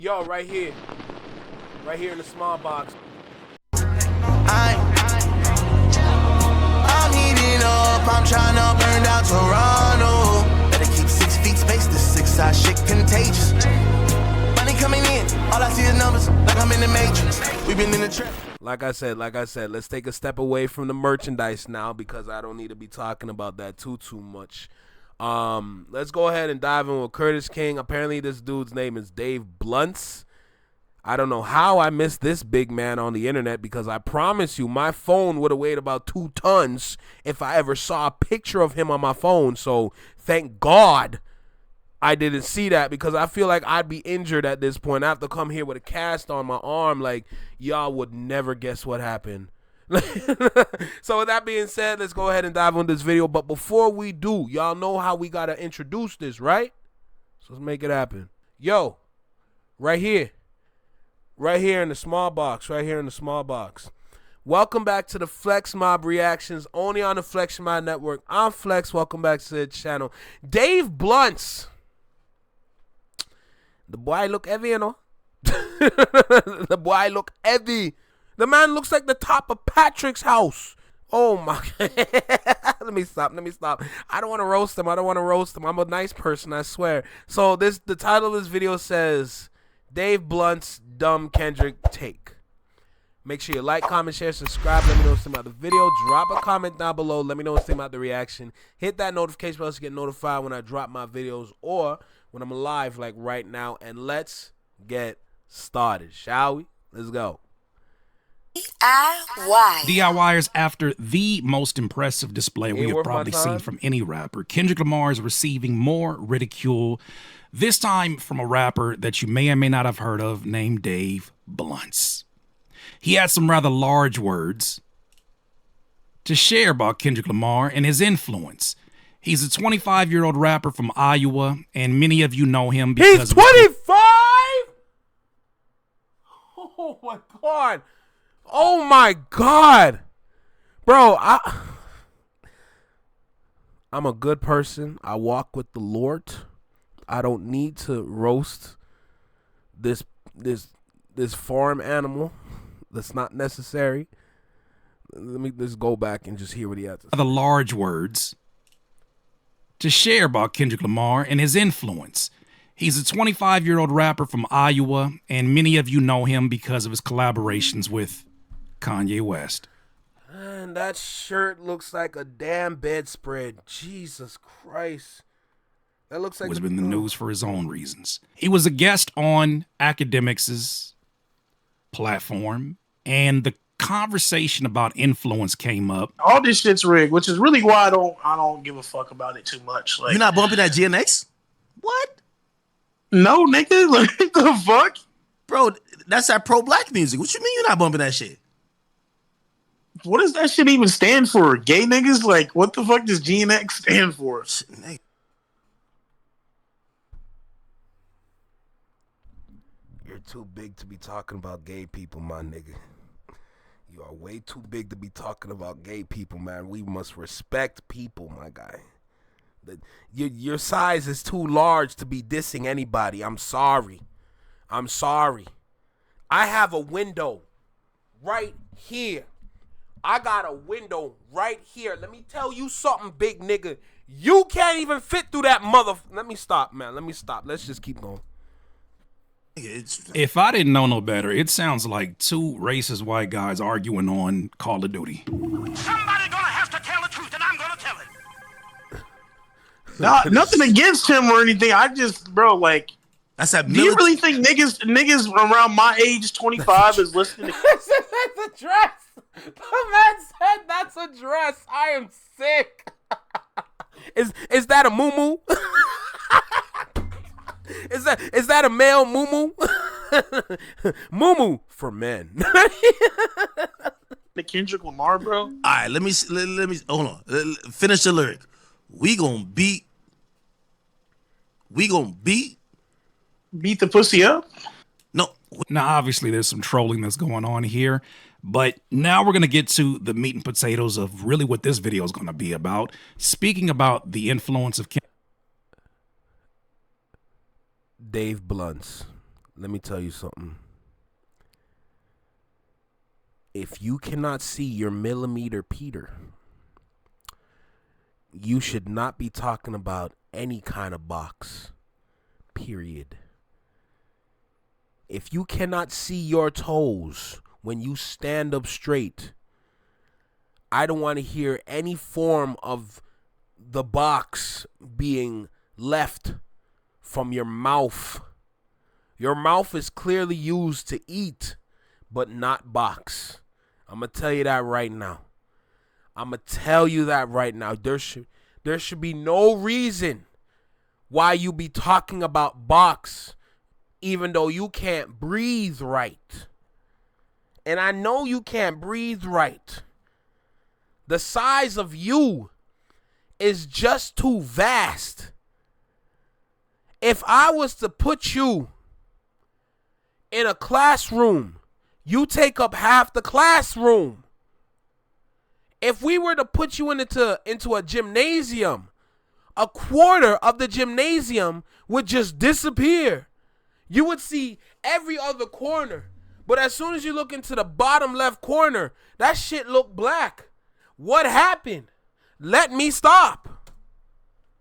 Yo, right here in the small box. I'm heating up, I'm trying to burn down Toronto. Better keep 6 feet space, this 6-side shit contagious. Money coming in, all I see is numbers, like I'm in the Matrix. We've been in the trap. Like I said, let's take a step away from the merchandise now because I don't need to be talking about that too much. Let's go ahead and dive in with Curtis King. Apparently this dude's name is Dave Blunts. I don't know how I missed this big man on the internet because I promise you my phone would have weighed about 2 tons if I ever saw a picture of him on my phone. So thank God I didn't see that because I feel like I'd be injured at this point. I have to come here with a cast on my arm. Like, y'all would never guess what happened. So with that being said, let's go ahead and dive on this video. But before we do, y'all know how we got to introduce this, right? So let's make it happen. Yo, right here in the small box, welcome back to the flexmob reactions, only on the flexmob network. I'm Flex. Welcome back to the channel. Dave Blunts. The boy look heavy, you know. The boy look heavy. The man looks like the top of Patrick's house. Oh my God. Let me stop. I don't want to roast him. I'm a nice person, I swear. So the title of this video says Dave Blunt's Dumb Kendrick Take. Make sure you like, comment, share, subscribe. Let me know what's about the video. Drop a comment down below. Let me know what's about the reaction. Hit that notification bell to get notified when I drop my videos or when I'm live like right now. And let's get started, shall we? Let's go. DIYers, after the most impressive display we have probably seen from any rapper, Kendrick Lamar is receiving more ridicule, this time from a rapper that you may or may not have heard of named Dave Blunts. He had some rather large words to share about Kendrick Lamar and his influence. He's a 25-year-old rapper from Iowa, and many of you know him because he's 25? Oh my God. Oh my God. Bro, I'm a good person. I walk with the Lord. I don't need to roast this farm animal. That's not necessary. Let me just go back and just hear what he has to say. The large words to share about Kendrick Lamar and his influence. He's a 25-year-old rapper from Iowa, and many of you know him because of his collaborations with Kanye West. And that shirt looks like a damn bedspread. Jesus Christ. That looks like was in the news for his own reasons. He was a guest on Djakademiks' platform, and the conversation about influence came up. All this shit's rigged, which is really why I don't give a fuck about it too much. Like, You're not bumping that GNX? What? No, nigga. Like, what the fuck? Bro, that's that pro-black music. What you mean you're not bumping that shit? What does that shit even stand for? Gay niggas? Like, what the fuck does GNX stand for? You're too big to be talking about gay people, my nigga. You are way too big to be talking about gay people, man. We must respect people, my guy. Your size is too large to be dissing anybody. I'm sorry. I have a window right here. I got a window right here. Let me tell you something, big nigga. You can't even fit through that mother... Let me stop, man. Let's just keep going. If I didn't know no better, it sounds like two racist white guys arguing on Call of Duty. Somebody gonna have to tell the truth, and I'm gonna tell it. Nothing against him or anything. I just, bro, like, that's that. Do you really think niggas around my age, 25, is listening to? That's a dress. The man said that's a dress. I am sick. Is that a muumuu? Is that a male muumuu? Muumuu for men. The Kendrick Lamar, bro. All right, let me hold on. Finish the lyric. We gonna beat the pussy up. No. Now, obviously, there's some trolling that's going on here, but now we're going to get to the meat and potatoes of really what this video is going to be about. Speaking about the influence of Dave Blunts. let me tell you something. If you cannot see your millimeter Peter, you should not be talking about any kind of box, period. If you cannot see your toes when you stand up straight, I don't want to hear any form of the box being left from your mouth. Your mouth is clearly used to eat, but not box. I'm going to tell you that right now. There should be no reason why you be talking about box even though you can't breathe right. And I know you can't breathe right. The size of you is just too vast. If I was to put you in a classroom, you take up half the classroom. If we were to put you into a gymnasium, a quarter of the gymnasium would just disappear. You would see every other corner. But as soon as you look into the bottom left corner, that shit look black. What happened? Let me stop.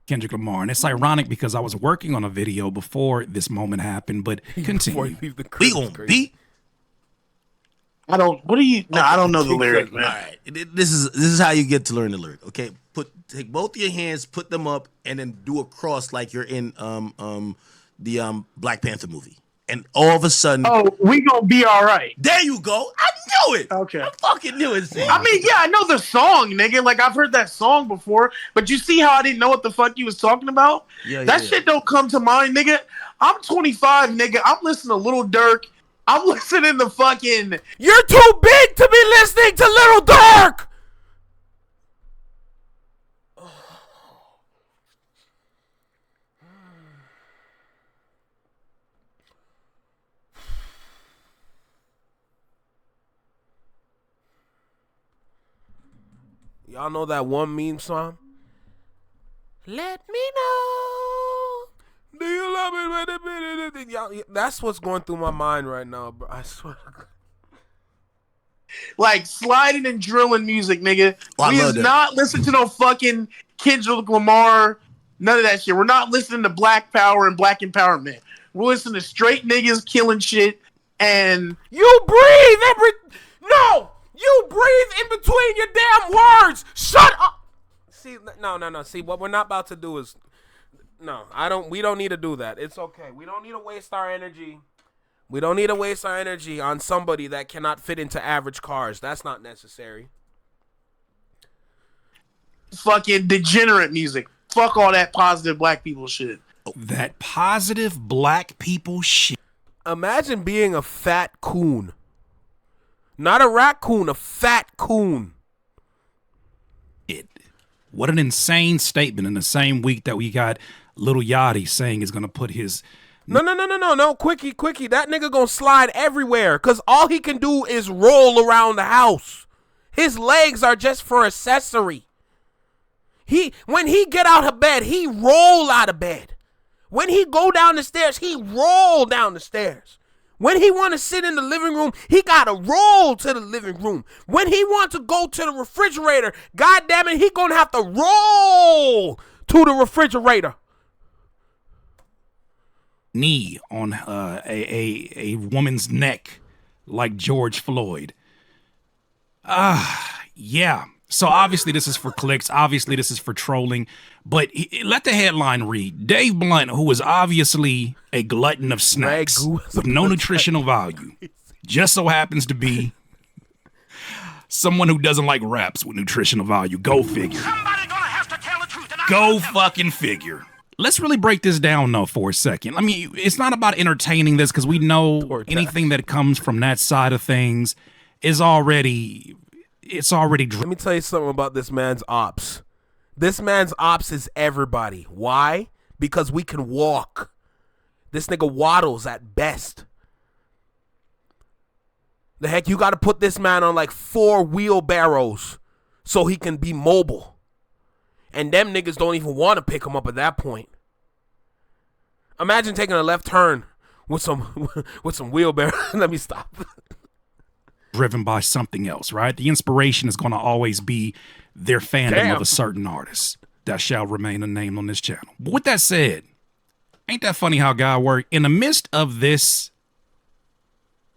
Kendrick Lamar. And it's ironic because I was working on a video before this moment happened, but continue. We gonna beat. I don't. What do you? No, I don't know the lyric, man. All right, this is how you get to learn the lyric. Okay, take both of your hands, put them up, and then do a cross like you're in the Black Panther movie. And all of a sudden, oh, we gonna be all right. There you go. I knew it. Okay, I fucking knew it. See? I mean, yeah, I know the song, nigga. Like I've heard that song before, but you see how I didn't know what the fuck you was talking about? That shit don't come to mind, nigga. I'm 25, nigga. I'm listening to Lil Durk. I'm listening to fucking. You're too big to be listening to Lil Durk. Y'all know that one meme song? Let me know. Do you love it? Y'all, that's what's going through my mind right now, bro. I swear to God. Like sliding and drilling music, nigga. We is not listening to no fucking Kendrick Lamar, none of that shit. We're not listening to Black Power and Black Empowerment. We're listening to straight niggas killing shit and you breathe No! You breathe in between your damn words. Shut up. See, no. See, what we're not about to do is, we don't need to do that. It's okay. We don't need to waste our energy. We don't need to waste our energy on somebody that cannot fit into average cars. That's not necessary. Fucking degenerate music. Fuck all that positive black people shit. That positive black people shit. Imagine being a fat coon. Not a raccoon, a fat coon. What an insane statement in the same week that we got Lil Yachty saying he's going to put his... No, quickie. That nigga gonna slide everywhere because all he can do is roll around the house. His legs are just for accessory. When he get out of bed, he roll out of bed. When he go down the stairs, he roll down the stairs. When he want to sit in the living room, he got to roll to the living room. When he want to go to the refrigerator, God damn it, he going to have to roll to the refrigerator. Knee on a woman's neck like George Floyd. Yeah. So obviously this is for clicks. Obviously this is for trolling. But let the headline read. Dave Blunt, who is obviously a glutton of snacks with no nutritional value, just so happens to be someone who doesn't like raps with nutritional value. Go figure. Somebody gonna have to tell the truth. Go fucking figure. Let's really break this down, though, for a second. I mean, it's not about entertaining this because we know anything that comes from that side of things is already... Let me tell you something about this man's ops. This man's ops is everybody. Why? Because we can walk. This nigga waddles at best. The heck, you got to put this man on like 4 wheelbarrows so he can be mobile. And them niggas don't even want to pick him up at that point. Imagine taking a left turn with some with some wheelbarrow. Let me stop. Driven by something else, right? The inspiration is going to always be their fandom of a certain artist that shall remain unnamed on this channel. But with that said, ain't that funny how God works? In the midst of this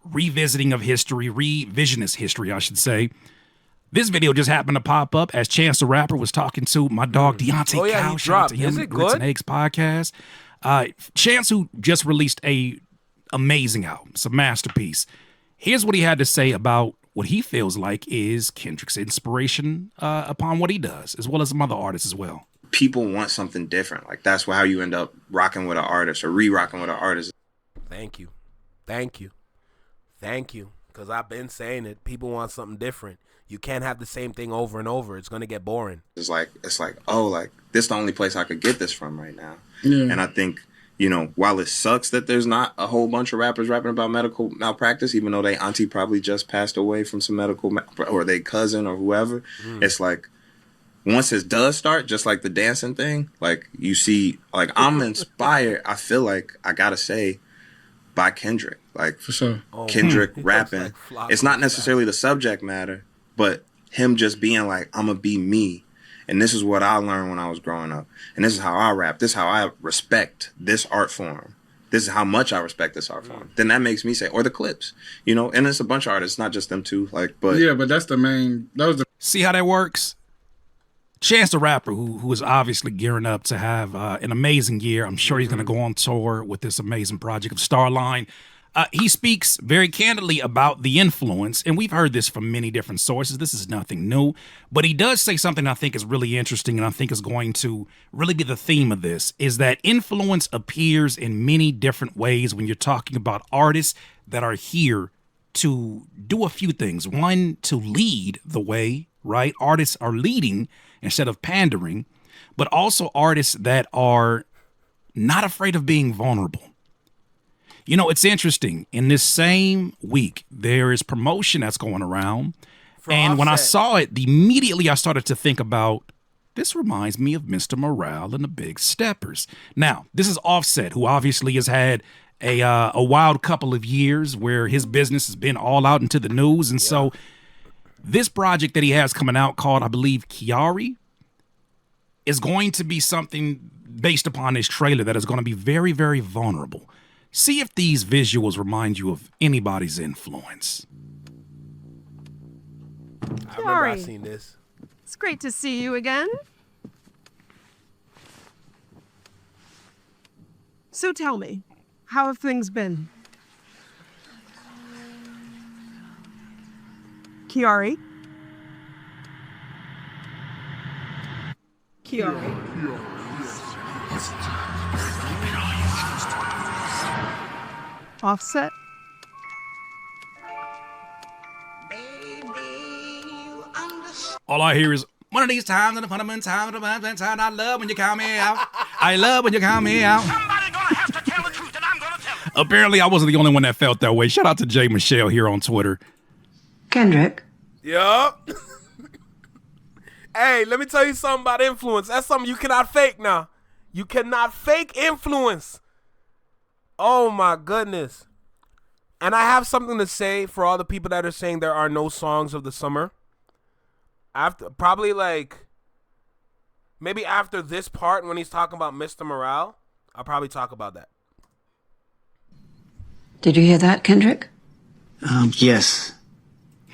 revisiting of history, revisionist history, I should say, this video just happened to pop up as Chance the Rapper was talking to my dog Deontay Cow. Shout out to him. Is it Grits good? and Eggs podcast. Chance, who just released a amazing album, it's a masterpiece. Here's what he had to say about what he feels like is Kendrick's inspiration upon what he does, as well as some other artists as well. People want something different. Like, that's how you end up rocking with an artist or re-rocking with an artist. Thank you. Thank you. Thank you. Because I've been saying it. People want something different. You can't have the same thing over and over. It's going to get boring. It's like, oh, like, this is the only place I could get this from right now. Yeah. And I think, you know, while it sucks that there's not a whole bunch of rappers rapping about medical malpractice, even though they auntie probably just passed away from some medical or they cousin or whoever, it's like, once it does start, just like the dancing thing, like, you see, like, I'm inspired, I feel like, I gotta say, by Kendrick. Like, for sure. Kendrick rapping. Like it's not necessarily the subject matter, but him just being like, I'm gonna be me. And this is what I learned when I was growing up. And this is how I rap. This is how I respect this art form. This is how much I respect this art form. Then that makes me say, or the clips, you know, and it's a bunch of artists, not just them two. Like, but yeah, but that's the main, that was the. See how that works? Chance the Rapper, who is obviously gearing up to have an amazing year. I'm sure he's going to go on tour with this amazing project of Starline. He speaks very candidly about the influence, and we've heard this from many different sources. This is nothing new, but he does say something I think is really interesting, and I think is going to really be the theme of this, is that influence appears in many different ways when you're talking about artists that are here to do a few things. One, to lead the way, right? Artists are leading instead of pandering, but also artists that are not afraid of being vulnerable. You know, it's interesting. In this same week, there is promotion that's going around. And when I saw it, immediately I started to think about, this reminds me of Mr. Morale and the Big Steppers. Now, this is Offset, who obviously has had a wild couple of years where his business has been all out into the news. And so this project that he has coming out called, I believe, Kiari, is going to be something based upon this trailer that is going to be very, very vulnerable. See if these visuals remind you of anybody's influence. I remember I seen this. It's great to see you again. So tell me, how have things been? Kiari? Kiari. Offset? All I hear is, one of these times, and I love when you call me out. I love when you call me out. Somebody gonna have to tell the truth, and I'm gonna tell it. Apparently, I wasn't the only one that felt that way. Shout out to Jay Michelle here on Twitter. Kendrick. Yup. Hey, let me tell you something about influence. That's something you cannot fake now. You cannot fake influence. Oh my goodness. And I have something to say for all the people that are saying there are no songs of the summer. After probably like maybe after this part when he's talking about Mr. Morale, I'll probably talk about that. Did you hear that, Kendrick? Yes.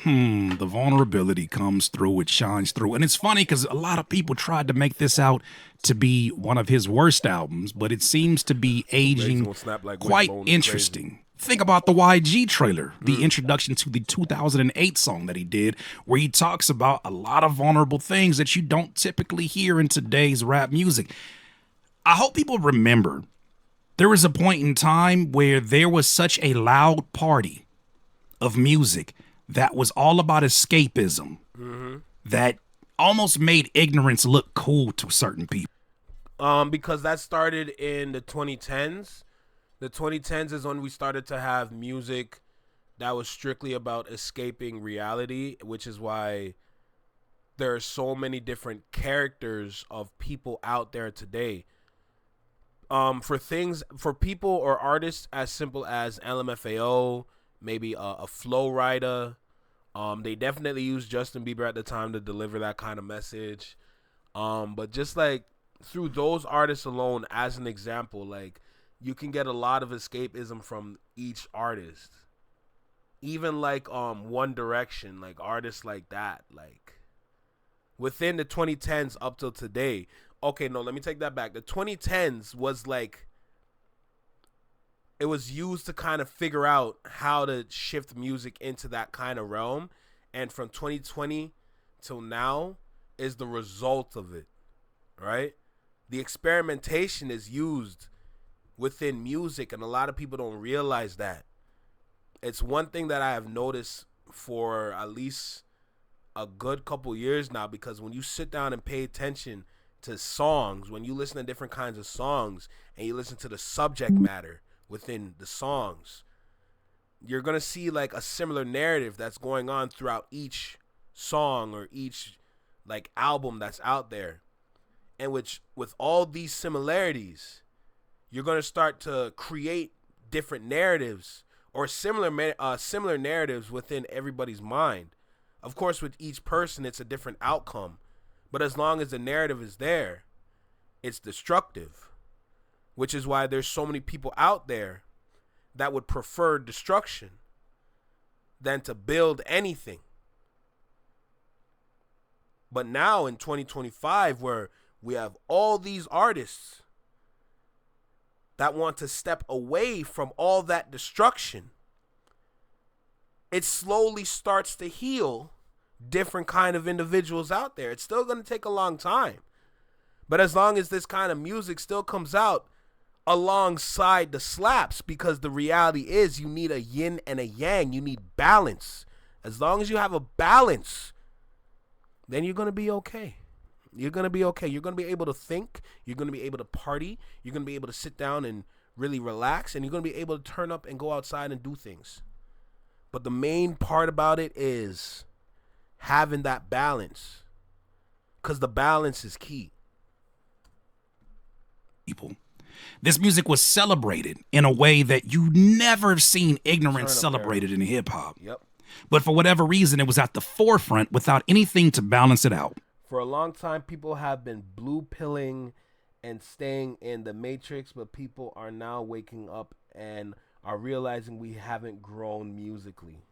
The vulnerability comes through, it shines through. And it's funny because a lot of people tried to make this out to be one of his worst albums, but it seems to be aging quite interesting. Think about the YG trailer, the introduction to the 2008 song that he did, where he talks about a lot of vulnerable things that you don't typically hear in today's rap music. I hope people remember there was a point in time where there was such a loud party of music that was all about escapism, that almost made ignorance look cool to certain people. Because that started in the 2010s. The 2010s is when we started to have music that was strictly about escaping reality, which is why there are so many different characters of people out there today. for people or artists as simple as LMFAO, maybe a Flow Rider. They definitely used Justin Bieber at the time to deliver that kind of message. But just like through those artists alone, as an example, like you can get a lot of escapism from each artist. Even like One Direction, like artists like that, like within the 2010s up till today. Okay, no, let me take that back. The 2010s was like, it was used to kind of figure out how to shift music into that kind of realm. And from 2020 till now is the result of it, right? The experimentation is used within music, and a lot of people don't realize that. It's one thing that I have noticed for at least a good couple years now, because when you sit down and pay attention to songs, when you listen to different kinds of songs and you listen to the subject matter within the songs, you're going to see like a similar narrative that's going on throughout each song or each like album that's out there. And which with all these similarities, you're going to start to create different narratives or similar narratives within everybody's mind. Of course, with each person, it's a different outcome. But as long as the narrative is there, it's destructive. Which is why there's so many people out there that would prefer destruction than to build anything. But now in 2025, where we have all these artists that want to step away from all that destruction, it slowly starts to heal different kind of individuals out there. It's still going to take a long time. But as long as this kind of music still comes out alongside the slaps, because the reality is you need a yin and a yang. You need balance. As long as you have a balance, then you're going to be okay. You're going to be okay. You're going to be able to think. You're going to be able to party. You're going to be able to sit down and really relax. And you're going to be able to turn up and go outside and do things. But the main part about it is having that balance. Because the balance is key. People. This music was celebrated in a way that you never have seen ignorance celebrated in hip hop. Yep. But for whatever reason, it was at the forefront without anything to balance it out. For a long time, people have been blue pilling and staying in the matrix, but people are now waking up and are realizing we haven't grown musically.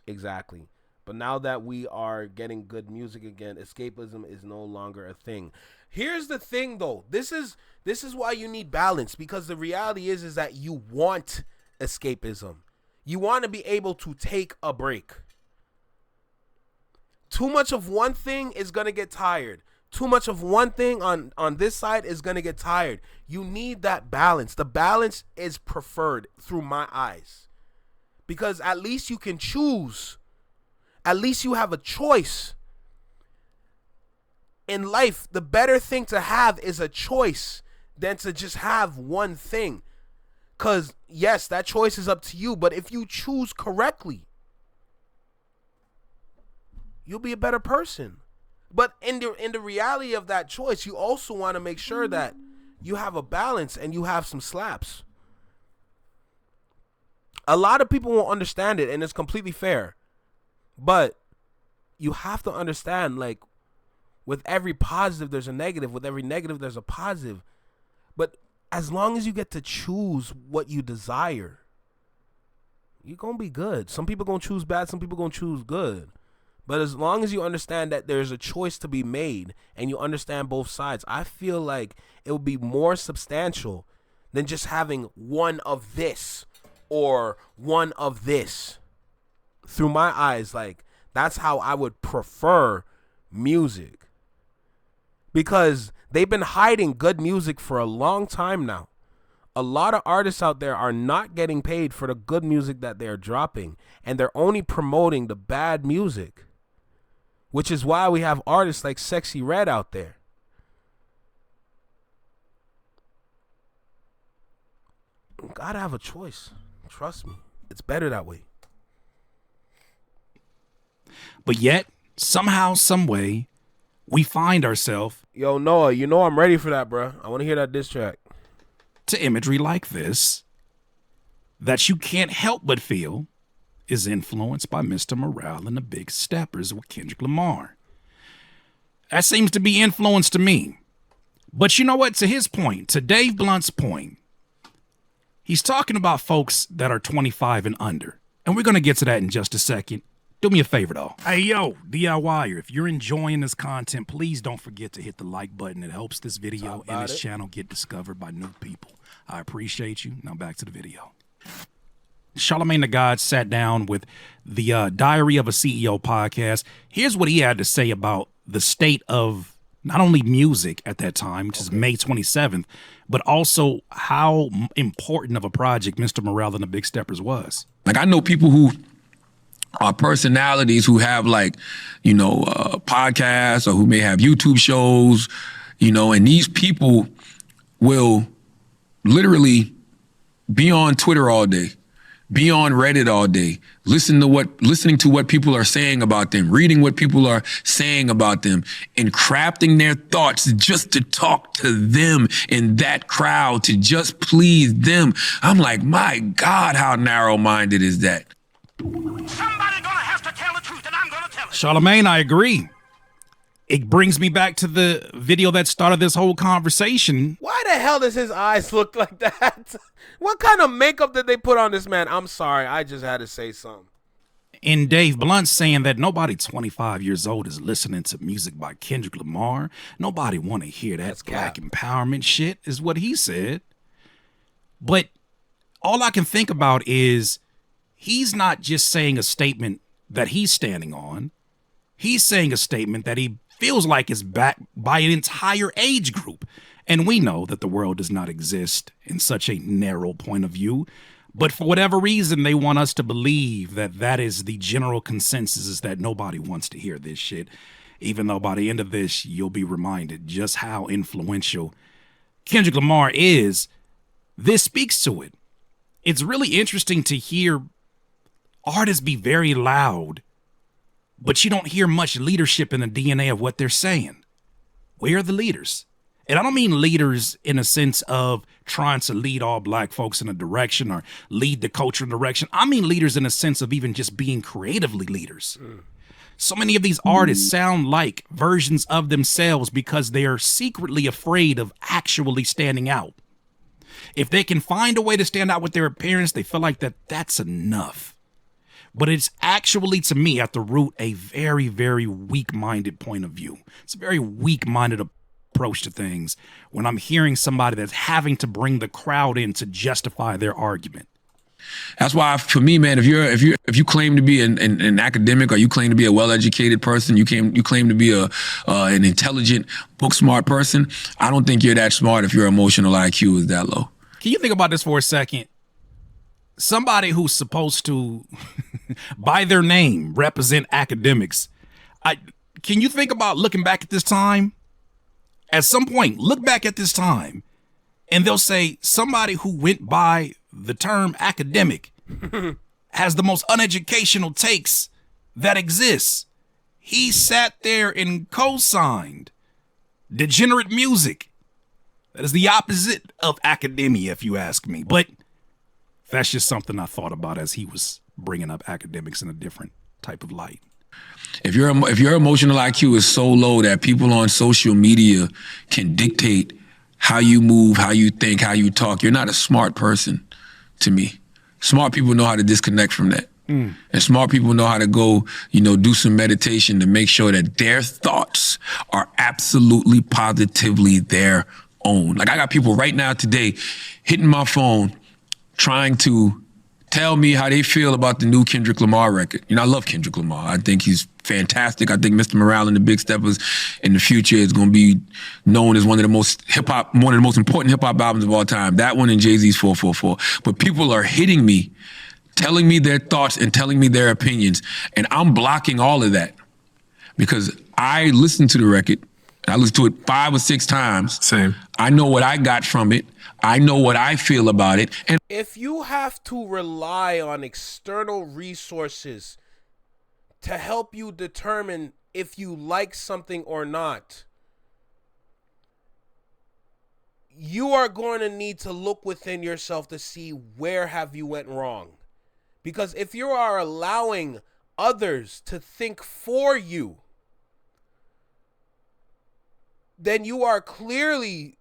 Exactly. But now that we are getting good music again, escapism is no longer a thing. Here's the thing, though. This is why you need balance, because the reality is that you want escapism. You want to be able to take a break. Too much of one thing is going to get tired. Too much of one thing on this side is going to get tired. You need that balance. The balance is preferred through my eyes. Because at least you can choose. At least you have a choice. In life, the better thing to have is a choice than to just have one thing. Because, yes, that choice is up to you. But if you choose correctly, you'll be a better person. But in the reality of that choice, you also want to make sure that you have a balance and you have some slaps. A lot of people won't understand it, and it's completely fair. But you have to understand, like, with every positive, there's a negative. With every negative, there's a positive. But as long as you get to choose what you desire, you're going to be good. Some people going to choose bad. Some people going to choose good. But as long as you understand that there's a choice to be made and you understand both sides, I feel like it would be more substantial than just having one of this or one of this. Through my eyes, like, that's how I would prefer music. Because they've been hiding good music for a long time now. A lot of artists out there are not getting paid for the good music that they're dropping. And they're only promoting the bad music. Which is why we have artists like Sexy Red out there. You gotta have a choice. Trust me. It's better that way. But yet, somehow, some way, we find ourselves. Yo, Noah, you know I'm ready for that, bro. I want to hear that diss track. to imagery like this that you can't help but feel is influenced by Mr. Morale and the Big Steppers with Kendrick Lamar. That seems to be influence to me. But you know what? To his point, to Dave Blunt's point, he's talking about folks that are 25 and under. And we're going to get to that in just a second. Do me a favor, though. Hey, yo, DIYer, if you're enjoying this content, please don't forget to hit the like button. It helps this video and this channel get discovered by new people. I appreciate you. Now back to the video. Charlamagne the God sat down with the Diary of a CEO podcast. Here's what he had to say about the state of not only music at that time, which is May 27th, but also how important of a project Mr. Morale and the Big Steppers was. Like, I know people who are personalities who have, like, you know, podcasts or who may have YouTube shows, you know, and these people will literally be on Twitter all day, be on Reddit all day, listening to what people are saying about them, reading what people are saying about them, and crafting their thoughts just to talk to them in that crowd, to just please them. I'm like, my God, how narrow-minded is that? Somebody gonna have to tell the truth, and I'm gonna tell it. Charlamagne, I agree. It brings me back to the video that started this whole conversation. Why the hell does his eyes look like that? What kind of makeup did they put on this man? I'm sorry, I just had to say something. And Dave Blunt saying that nobody 25 years old is listening to music by Kendrick Lamar. Nobody want to hear that black empowerment shit is what he said. But all I can think about is he's not just saying a statement that he's standing on. He's saying a statement that he feels like is backed by an entire age group. And we know that the world does not exist in such a narrow point of view. But for whatever reason, they want us to believe that that is the general consensus, is that nobody wants to hear this shit. Even though by the end of this, you'll be reminded just how influential Kendrick Lamar is. This speaks to it. It's really interesting to hear artists be very loud, but you don't hear much leadership in the DNA of what they're saying. Where are the leaders? And I don't mean leaders in a sense of trying to lead all black folks in a direction or lead the culture in a direction. I mean leaders in a sense of even just being creatively leaders. So many of these artists sound like versions of themselves because they are secretly afraid of actually standing out. If they can find a way to stand out with their appearance, they feel like that's enough. But it's actually, to me, at the root, a very, very weak-minded point of view. It's a very weak-minded approach to things when I'm hearing somebody that's having to bring the crowd in to justify their argument. That's why, for me, man, if you claim to be an academic, or you claim to be a well-educated person, you claim to be an intelligent, book-smart person, I don't think you're that smart if your emotional IQ is that low. Can you think about this for a second? Somebody who's supposed to, by their name, represent academics. Can you think about looking back at this time? At some point, look back at this time, and they'll say somebody who went by the term academic has the most uneducational takes that exists. He sat there and co-signed degenerate music. That is the opposite of academia, if you ask me. But that's just something I thought about as he was bringing up academics in a different type of light. If your emotional IQ is so low that people on social media can dictate how you move, how you think, how you talk, you're not a smart person to me. Smart people know how to disconnect from that. And smart people know how to go, do some meditation to make sure that their thoughts are absolutely positively their own. Like, I got people right now today hitting my phone trying to tell me how they feel about the new Kendrick Lamar record. I love Kendrick Lamar. I think he's fantastic. I think Mr. Morale and the Big Steppers in the future is going to be known as one of the most important hip-hop albums of all time. That one and Jay-Z's 444. But people are hitting me, telling me their thoughts and telling me their opinions. And I'm blocking all of that because I listened to the record. I listened to it 5 or 6 times. Same. I know what I got from it. I know what I feel about it. And if you have to rely on external resources to help you determine if you like something or not, you are going to need to look within yourself to see where have you went wrong. Because if you are allowing others to think for you, then you are clearly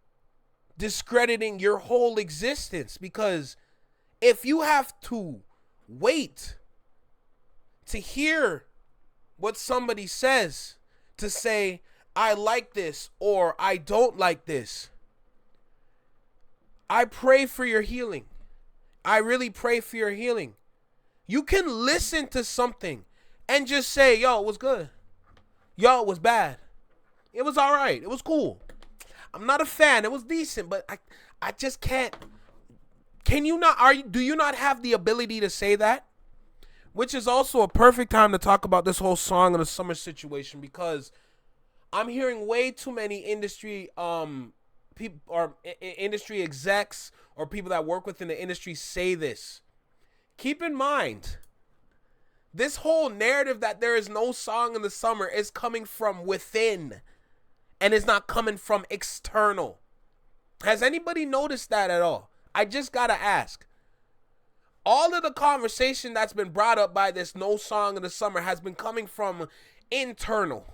discrediting your whole existence. Because if you have to wait to hear what somebody says to say, I like this or I don't like this, I pray for your healing. I really pray for your healing. You can listen to something and just say, yo, it was good. Yo, it was bad. It was all right. It was cool. I'm not a fan. It was decent, but I just can't. Can you not, do you not have the ability to say that? Which is also a perfect time to talk about this whole Song of the Summer situation, because I'm hearing way too many industry people or industry execs or people that work within the industry say this. Keep in mind, this whole narrative that there is no song in the summer is coming from within and is not coming from external. Has anybody noticed that at all? I just gotta ask. All of the conversation that's been brought up by this no song in the summer has been coming from internal.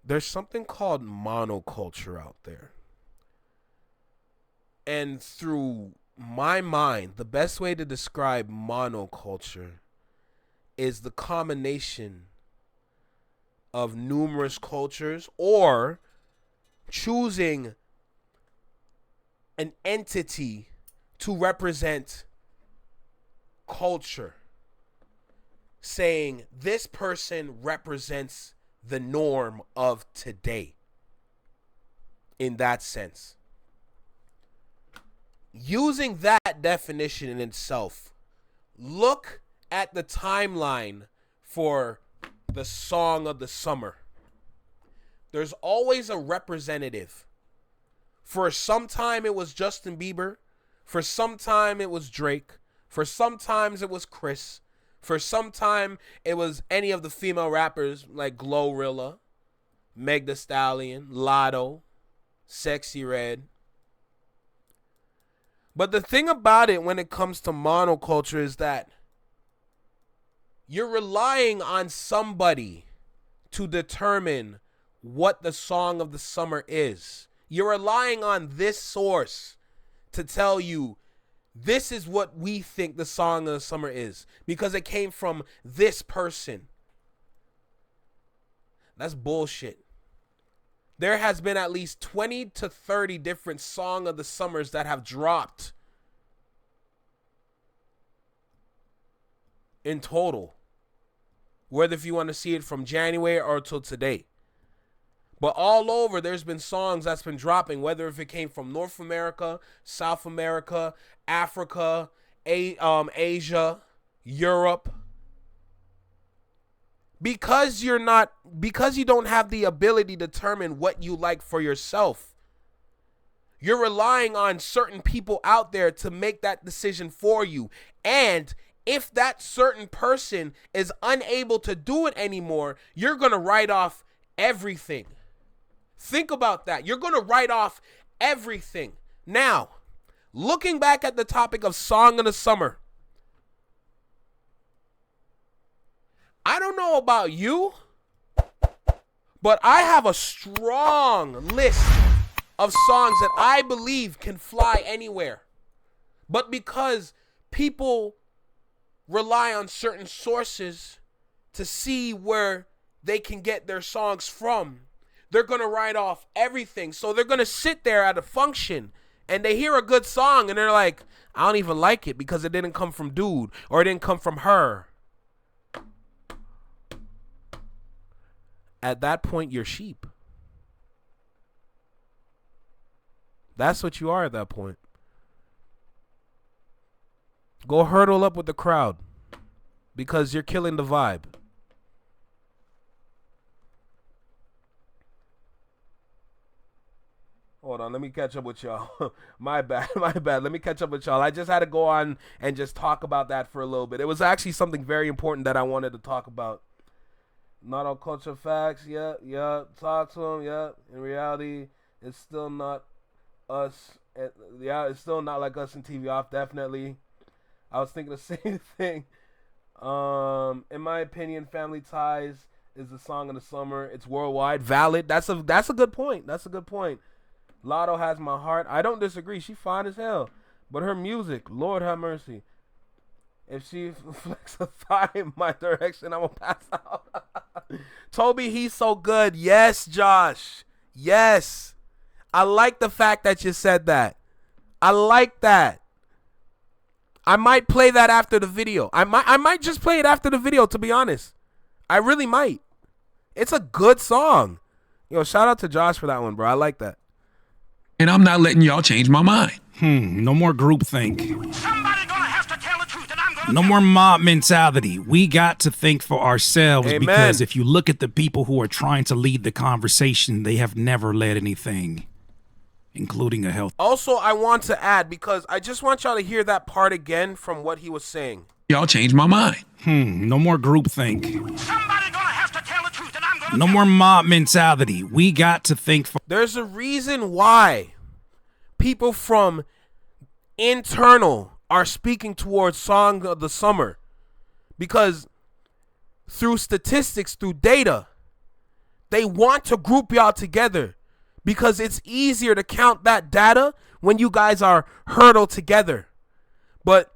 There's something called monoculture out there. And through my mind, the best way to describe monoculture is the combination of numerous cultures, or choosing an entity to represent culture, saying this person represents the norm of today. In that sense, using that definition in itself, look at the timeline for the Song of the Summer. There's always a representative. For some time it was Justin Bieber. For some time it was Drake. For sometimes it was Chris. For some time it was any of the female rappers like Glorilla, Meg Thee Stallion, Lotto, Sexy Red. But the thing about it when it comes to monoculture is that you're relying on somebody to determine what the Song of the Summer is. You're relying on this source to tell you this is what we think the Song of the Summer is because it came from this person. That's bullshit. There has been at least 20 to 30 different Song of the Summers that have dropped in total, whether if you want to see it from January or till today. But all over, there's been songs that's been dropping, whether if it came from North America, South America, Africa, Asia, Europe. Because you don't have the ability to determine what you like for yourself, you're relying on certain people out there to make that decision for you. And if that certain person is unable to do it anymore, you're going to write off everything. Think about that. You're going to write off everything. Now, looking back at the topic of Song of the Summer, I don't know about you, but I have a strong list of songs that I believe can fly anywhere. But because people rely on certain sources to see where they can get their songs from, they're going to write off everything. So they're going to sit there at a function and they hear a good song and they're like, I don't even like it because it didn't come from dude or it didn't come from her. At that point, you're sheep. That's what you are at that point. Go hurdle up with the crowd because you're killing the vibe. Hold on, let me catch up with y'all. My bad. Let me catch up with y'all. I just had to go on and just talk about that for a little bit. It was actually something very important that I wanted to talk about. Not on culture facts. Yeah. Talk to him. Yeah. In reality, it's still not us. Yeah, it's still not like us in TV off. Definitely. I was thinking the same thing. In my opinion, Family Ties is the song of the summer. It's worldwide. Valid. That's a good point. That's a good point. Lotto has my heart. I don't disagree. She fine as hell. But her music, Lord have mercy. If she flex a thigh in my direction, I'm going to pass out. Toby, he's so good. Yes, Josh. Yes. I like the fact that you said that. I like that. I might play that after the video. I might just play it after the video, to be honest. I really might. It's a good song. Yo, shout out to Josh for that one, bro. I like that. And I'm not letting y'all change my mind. No more groupthink. Somebody gonna have to tell the truth, and I'm gonna. No more mob mentality. We got to think for ourselves. Amen. Because if you look at the people who are trying to lead the conversation, they have never led anything, including a health. Also, I want to add, because I just want y'all to hear that part again from what he was saying. Y'all changed my mind. No more groupthink. Somebody gonna have to tell the truth, and I'm gonna. No more mob mentality. We got to think for. There's a reason why people from internal are speaking towards Song of the Summer, because through statistics, through data, they want to group y'all together because it's easier to count that data when you guys are hurdled together. But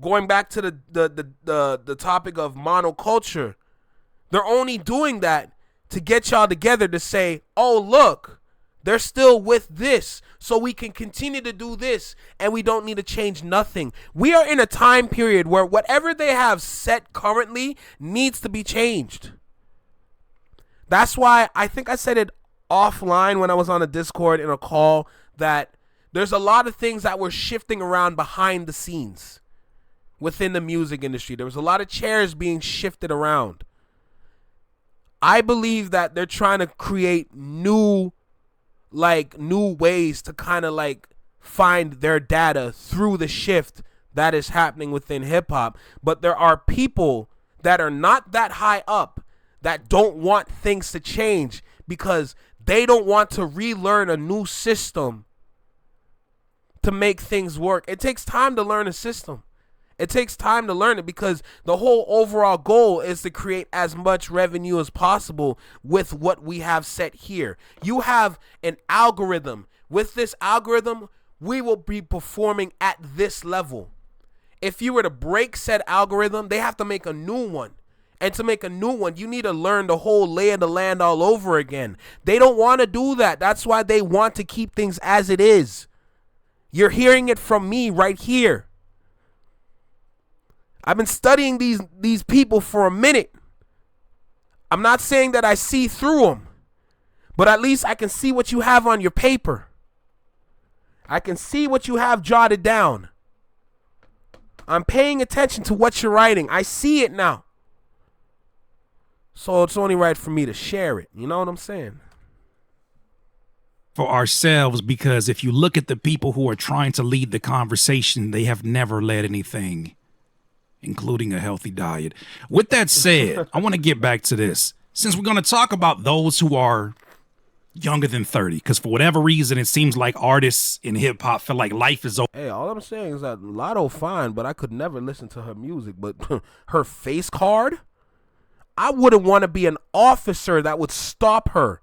going back to the topic of monoculture, they're only doing that to get y'all together to say, oh, look, they're still with this, so we can continue to do this, and we don't need to change nothing. We are in a time period where whatever they have set currently needs to be changed. That's why I think I said it offline when I was on a Discord in a call, that there's a lot of things that were shifting around behind the scenes within the music industry. There was a lot of chairs being shifted around. I believe that they're trying to create new ways to kind of like find their data through the shift that is happening within hip hop. But there are people that are not that high up that don't want things to change because they don't want to relearn a new system to make things work. It takes time to learn a system. It takes time to learn it because the whole overall goal is to create as much revenue as possible with what we have set here. You have an algorithm. With this algorithm, we will be performing at this level. If you were to break said algorithm, they have to make a new one. And to make a new one, you need to learn the whole lay of the land all over again. They don't want to do that. That's why they want to keep things as it is. You're hearing it from me right here. I've been studying these people for a minute. I'm not saying that I see through them, but at least I can see what you have on your paper. I can see what you have jotted down. I'm paying attention to what you're writing. I see it now. So it's only right for me to share it. You know what I'm saying? For ourselves, because if you look at the people who are trying to lead the conversation, they have never led anything, including a healthy diet. With that said, I want to get back to this. Since we're going to talk about those who are younger than 30, because for whatever reason, it seems like artists in hip hop feel like life is over. Hey, all I'm saying is that Lotto fine, but I could never listen to her music. But her face card, I wouldn't want to be an officer that would stop her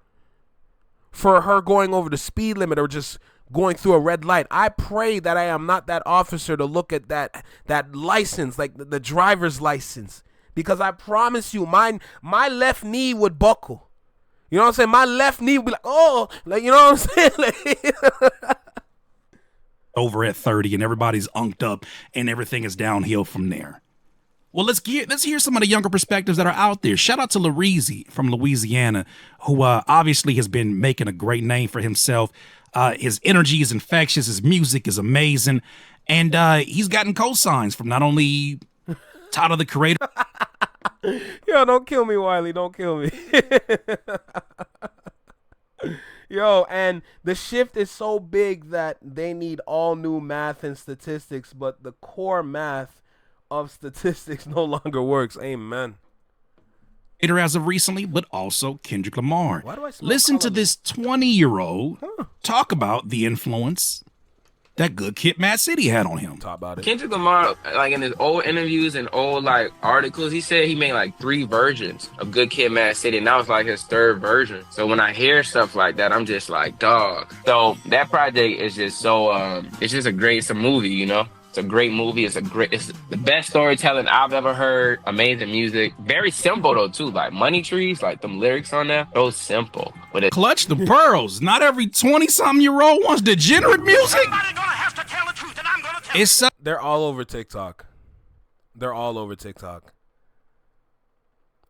for her going over the speed limit or just going through a red light. I pray that I am not that officer to look at that license, like the driver's license, because I promise you, my left knee would buckle. You know what I'm saying? My left knee would be like, oh, like, you know what I'm saying? Like, over at 30 and everybody's unked up and everything is downhill from there. Well, let's hear some of the younger perspectives that are out there. Shout out to Lareezy from Louisiana, who obviously has been making a great name for himself. His energy is infectious. His music is amazing. And he's gotten cosigns from not only Tyler, the Creator. Yo, don't kill me, Wiley. Don't kill me. Yo, and the shift is so big that they need all new math and statistics, but the core math of statistics no longer works. Amen. as of recently, but also Kendrick Lamar. Why do I smell Listen to color? this 20-year-old talk about the influence that Good Kid, Mad City had on him. Talk about it. Kendrick Lamar, like in his old interviews and old like articles, he said he made like 3 versions of Good Kid, Mad City, and that was like his 3rd version. So when I hear stuff like that, I'm just like, dog. So that project is just so, it's just it's a movie, you know? It's a great movie. It's the best storytelling I've ever heard. Amazing music. Very simple though too. Like Money Trees, like them lyrics on there, so simple. But it Clutch the pearls. Not every 20-something-year-old wants degenerate music. Somebody's gonna have to tell the truth, and I'm gonna tell They're all over TikTok. They're all over TikTok.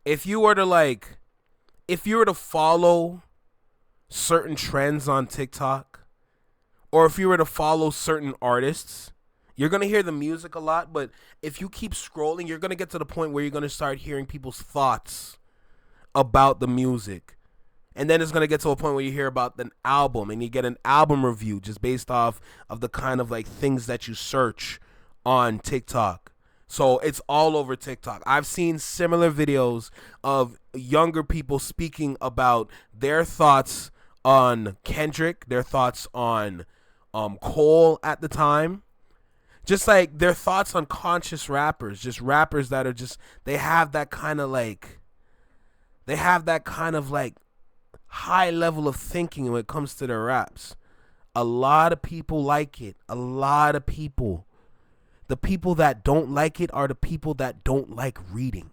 If you were to follow certain trends on TikTok, or if you were to follow certain artists, you're going to hear the music a lot, but if you keep scrolling, you're going to get to the point where you're going to start hearing people's thoughts about the music. And then it's going to get to a point where you hear about an album and you get an album review just based off of the kind of like things that you search on TikTok. So it's all over TikTok. I've seen similar videos of younger people speaking about their thoughts on Kendrick, their thoughts on Cole at the time. Just like their thoughts on conscious rappers, just rappers that are just, they have that kind of like high level of thinking when it comes to their raps. A lot of people like it. A lot of people. The people that don't like it are the people that don't like reading.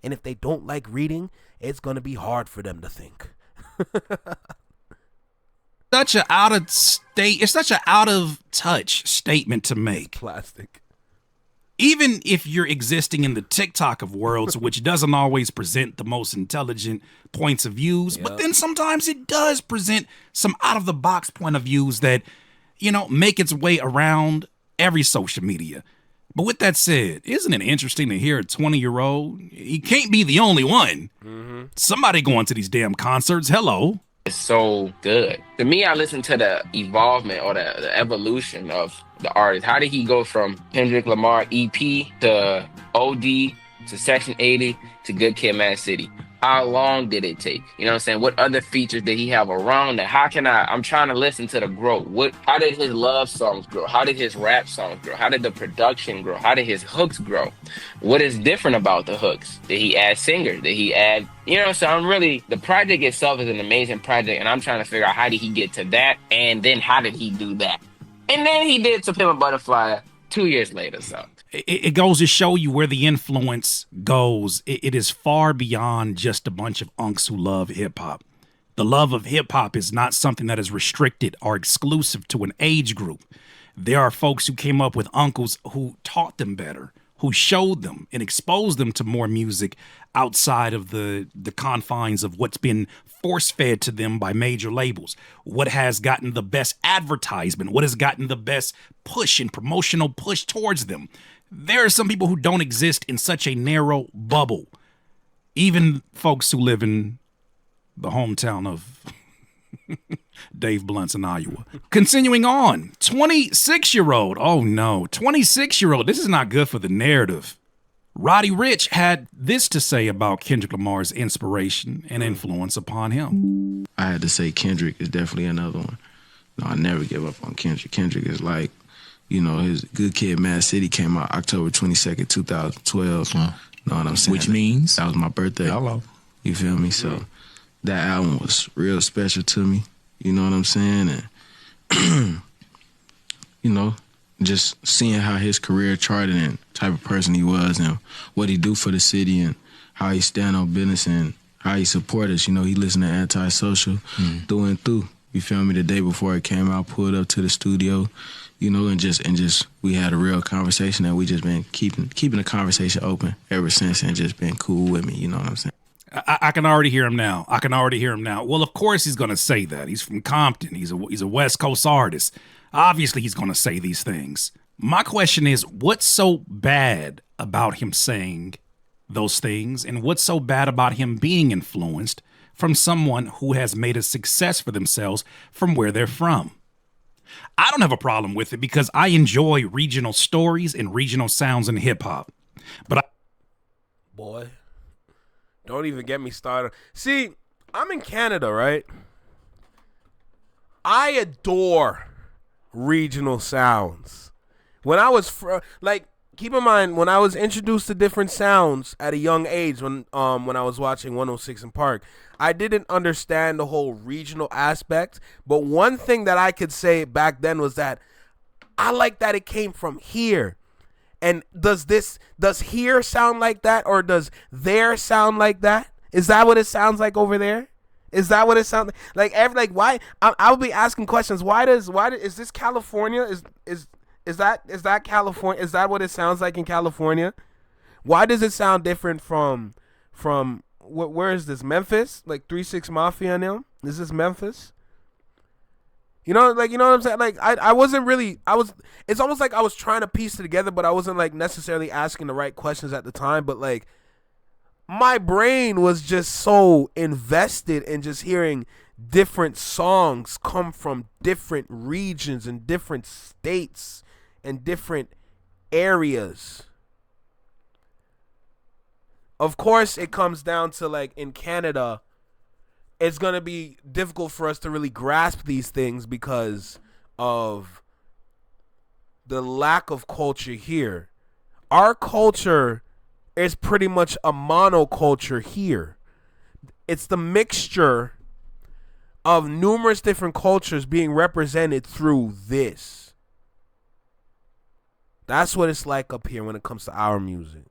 And if they don't like reading, it's going to be hard for them to think. Such an it's such an out of touch statement to make. Plastic. Even if you're existing in the TikTok of worlds, which doesn't always present the most intelligent points of views, but then sometimes it does present some out of the box point of views that, you know, make its way around every social media. But with that said, isn't it interesting to hear a 20-year-old? He can't be the only one. Somebody going to these damn concerts. Hello. It's so good. To me, I listen to the evolvement or the evolution of the artist. How did he go from Kendrick Lamar EP to OD to Section 80 to Good Kid, Mad City? How long did it take? You know what I'm saying? What other features did he have around that? I'm trying to listen to the growth. How did his love songs grow? How did his rap songs grow? How did the production grow? How did his hooks grow? What is different about the hooks? Did he add singers? Did he add, you know, so the project itself is an amazing project, and I'm trying to figure out how did he get to that, and then how did he do that? And then he did To Pimp a Butterfly 2 years later, so. It goes to show you where the influence goes. It is far beyond just a bunch of unks who love hip-hop. The love of hip-hop is not something that is restricted or exclusive to an age group. There are folks who came up with uncles who taught them better, who showed them and exposed them to more music outside of the confines of what's been force-fed to them by major labels. What has gotten the best advertisement? What has gotten the best push and promotional push towards them? There are some people who don't exist in such a narrow bubble. Even folks who live in the hometown of Dave Blunts in Iowa. Continuing on, 26-year-old. Oh no, 26-year-old. This is not good for the narrative. Roddy Ricch had this to say about Kendrick Lamar's inspiration and influence upon him. I had to say Kendrick is definitely another one. No, I never give up on Kendrick. Kendrick is like, you know, his Good Kid, Mad City came out October 22nd, 2012. Know what I'm saying? Which means? That was my birthday. Hello. You feel me? So that album was real special to me. You know what I'm saying? And, you know, just seeing how his career charted and type of person he was and what he do for the city and how he stand on business and how he support us. You know, he listened to Antisocial through and through. You feel me? The day before it came out, pulled up to the studio, you know, and just we had a real conversation and we just been keeping the conversation open ever since and just been cool with me. You know what I'm saying? I can already hear him now. Well, of course he's going to say that. He's from Compton. He's a West Coast artist. Obviously he's going to say these things. My question is, what's so bad about him saying those things? And what's so bad about him being influenced from someone who has made a success for themselves from where they're from? I don't have a problem with it because I enjoy regional stories and regional sounds in hip hop. But boy, Don't even get me started. See, I'm in Canada, right? I adore regional sounds. When I was keep in mind, when I was introduced to different sounds at a young age, when I was watching 106 in Park, I didn't understand the whole regional aspect. But one thing that I could say back then was that I like that it came from here. And does here sound like that, or does there sound like that? Is that what it sounds like over there? Is that what it sounds like? Why? I'll be asking questions. Why is this California? Is that California? Is that what it sounds like in California? Why does it sound different from where is this? Memphis? Like 3 6 Mafia now? Is this Memphis? You know what I'm saying? Like I wasn't really it's almost like I was trying to piece it together, but I wasn't like necessarily asking the right questions at the time. But like my brain was just so invested in just hearing different songs come from different regions and different states and different areas. Of course, it comes down to like in Canada, it's going to be difficult for us to really grasp these things because of the lack of culture here. Our culture is pretty much a monoculture here. It's the mixture of numerous different cultures being represented through this. That's what it's like up here when it comes to our music.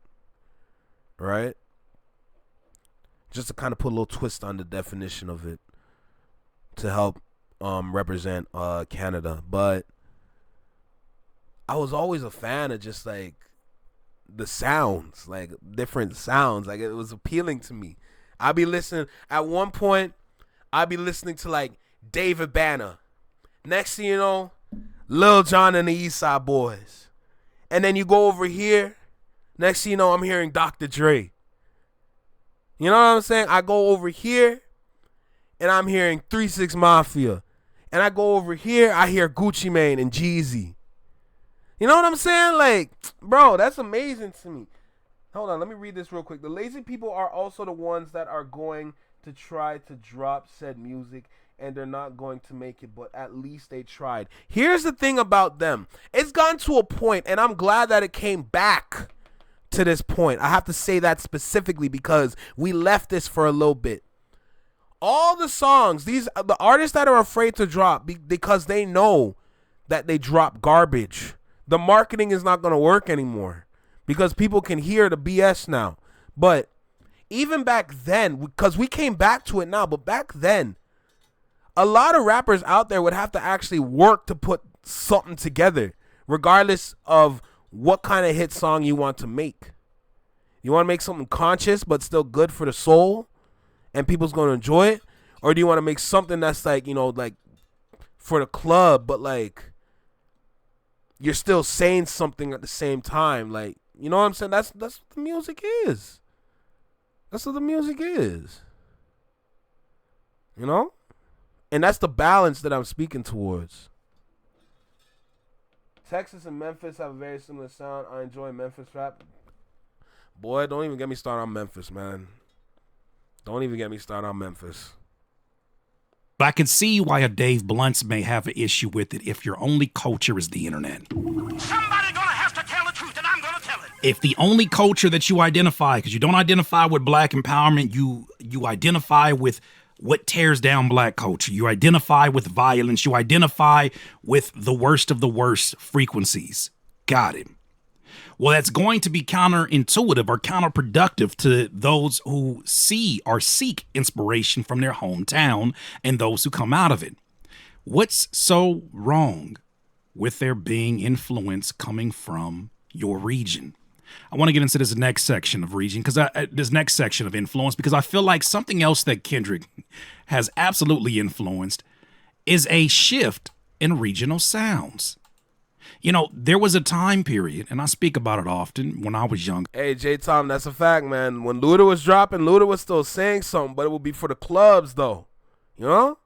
Right? Just to kind of put a little twist on the definition of it to help represent Canada. But I was always a fan of just like the sounds, like different sounds. Like it was appealing to me. I'd be listening. At one point, I'd be listening to like David Banner. Next thing you know, Lil Jon and the East Side Boys. And then you go over here. Next thing you know, I'm hearing Dr. Dre. You know what I'm saying? I go over here and I'm hearing 3 6 Mafia. And I go over here, I hear Gucci Mane and Jeezy. You know what I'm saying? Like, bro, that's amazing to me. Hold on, let me read this real quick. The lazy people are also the ones that are going to try to drop said music, and they're not going to make it, but at least they tried. Here's the thing about them. It's gone to a point, and I'm glad that it came back to this point. I have to say that specifically because we left this for a little bit. All the songs, the artists that are afraid to drop because they know that they drop garbage. The marketing is not going to work anymore because people can hear the BS now. But even back then, because we came back to it now, but back then, a lot of rappers out there would have to actually work to put something together, regardless of what kind of hit song you want to make. You want to make something conscious but still good for the soul and people's going to enjoy it? Or do you want to make something that's like, you know, like for the club, but like you're still saying something at the same time? Like, you know what I'm saying? That's what the music is. That's what the music is. You know? And that's the balance that I'm speaking towards. Texas and Memphis have a very similar sound. I enjoy Memphis rap. Boy, don't even get me started on Memphis, man. Don't even get me started on Memphis. But I can see why a Dave Blunts may have an issue with it if your only culture is the internet. Somebody gonna have to tell the truth, and I'm gonna tell it. If the only culture that you identify, because you don't identify with black empowerment, you identify with what tears down black culture. You identify with violence. You identify with the worst of the worst frequencies. Got it. Well, that's going to be counterintuitive or counterproductive to those who see or seek inspiration from their hometown and those who come out of it. What's so wrong with there being influence coming from your region? I want to get into this next section of region this next section of influence, because I feel like something else that Kendrick has absolutely influenced is a shift in regional sounds. You know, there was a time period, and I speak about it often, when I was young. Hey, J-Tom, that's a fact, man. When Luda was dropping, Luda was still saying something, but it would be for the clubs, though. You know?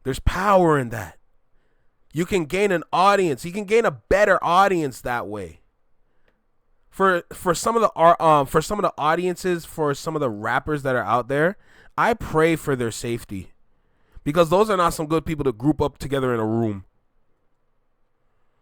There's power in that. You can gain an audience. You can gain a better audience that way. for some of the audiences, for some of the rappers that are out there, I pray for their safety, because those are not some good people to group up together in a room.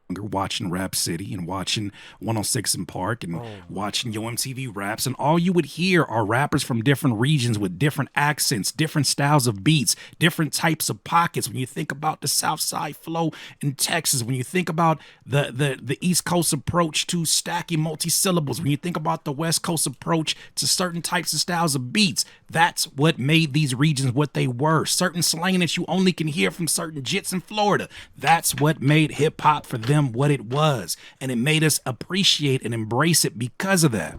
Watching Rap City and watching 106 in Park and watching Yo MTV Raps, and all you would hear are rappers from different regions with different accents, different styles of beats, different types of pockets. When you think about the South Side flow in Texas, when you think about the East Coast approach to stacking multi-syllables, when you think about the West Coast approach to certain types of styles of beats, that's what made these regions what they were. Certain slang that you only can hear from certain jits in Florida. That's what made hip hop for them what it was, and it made us appreciate and embrace it because of that.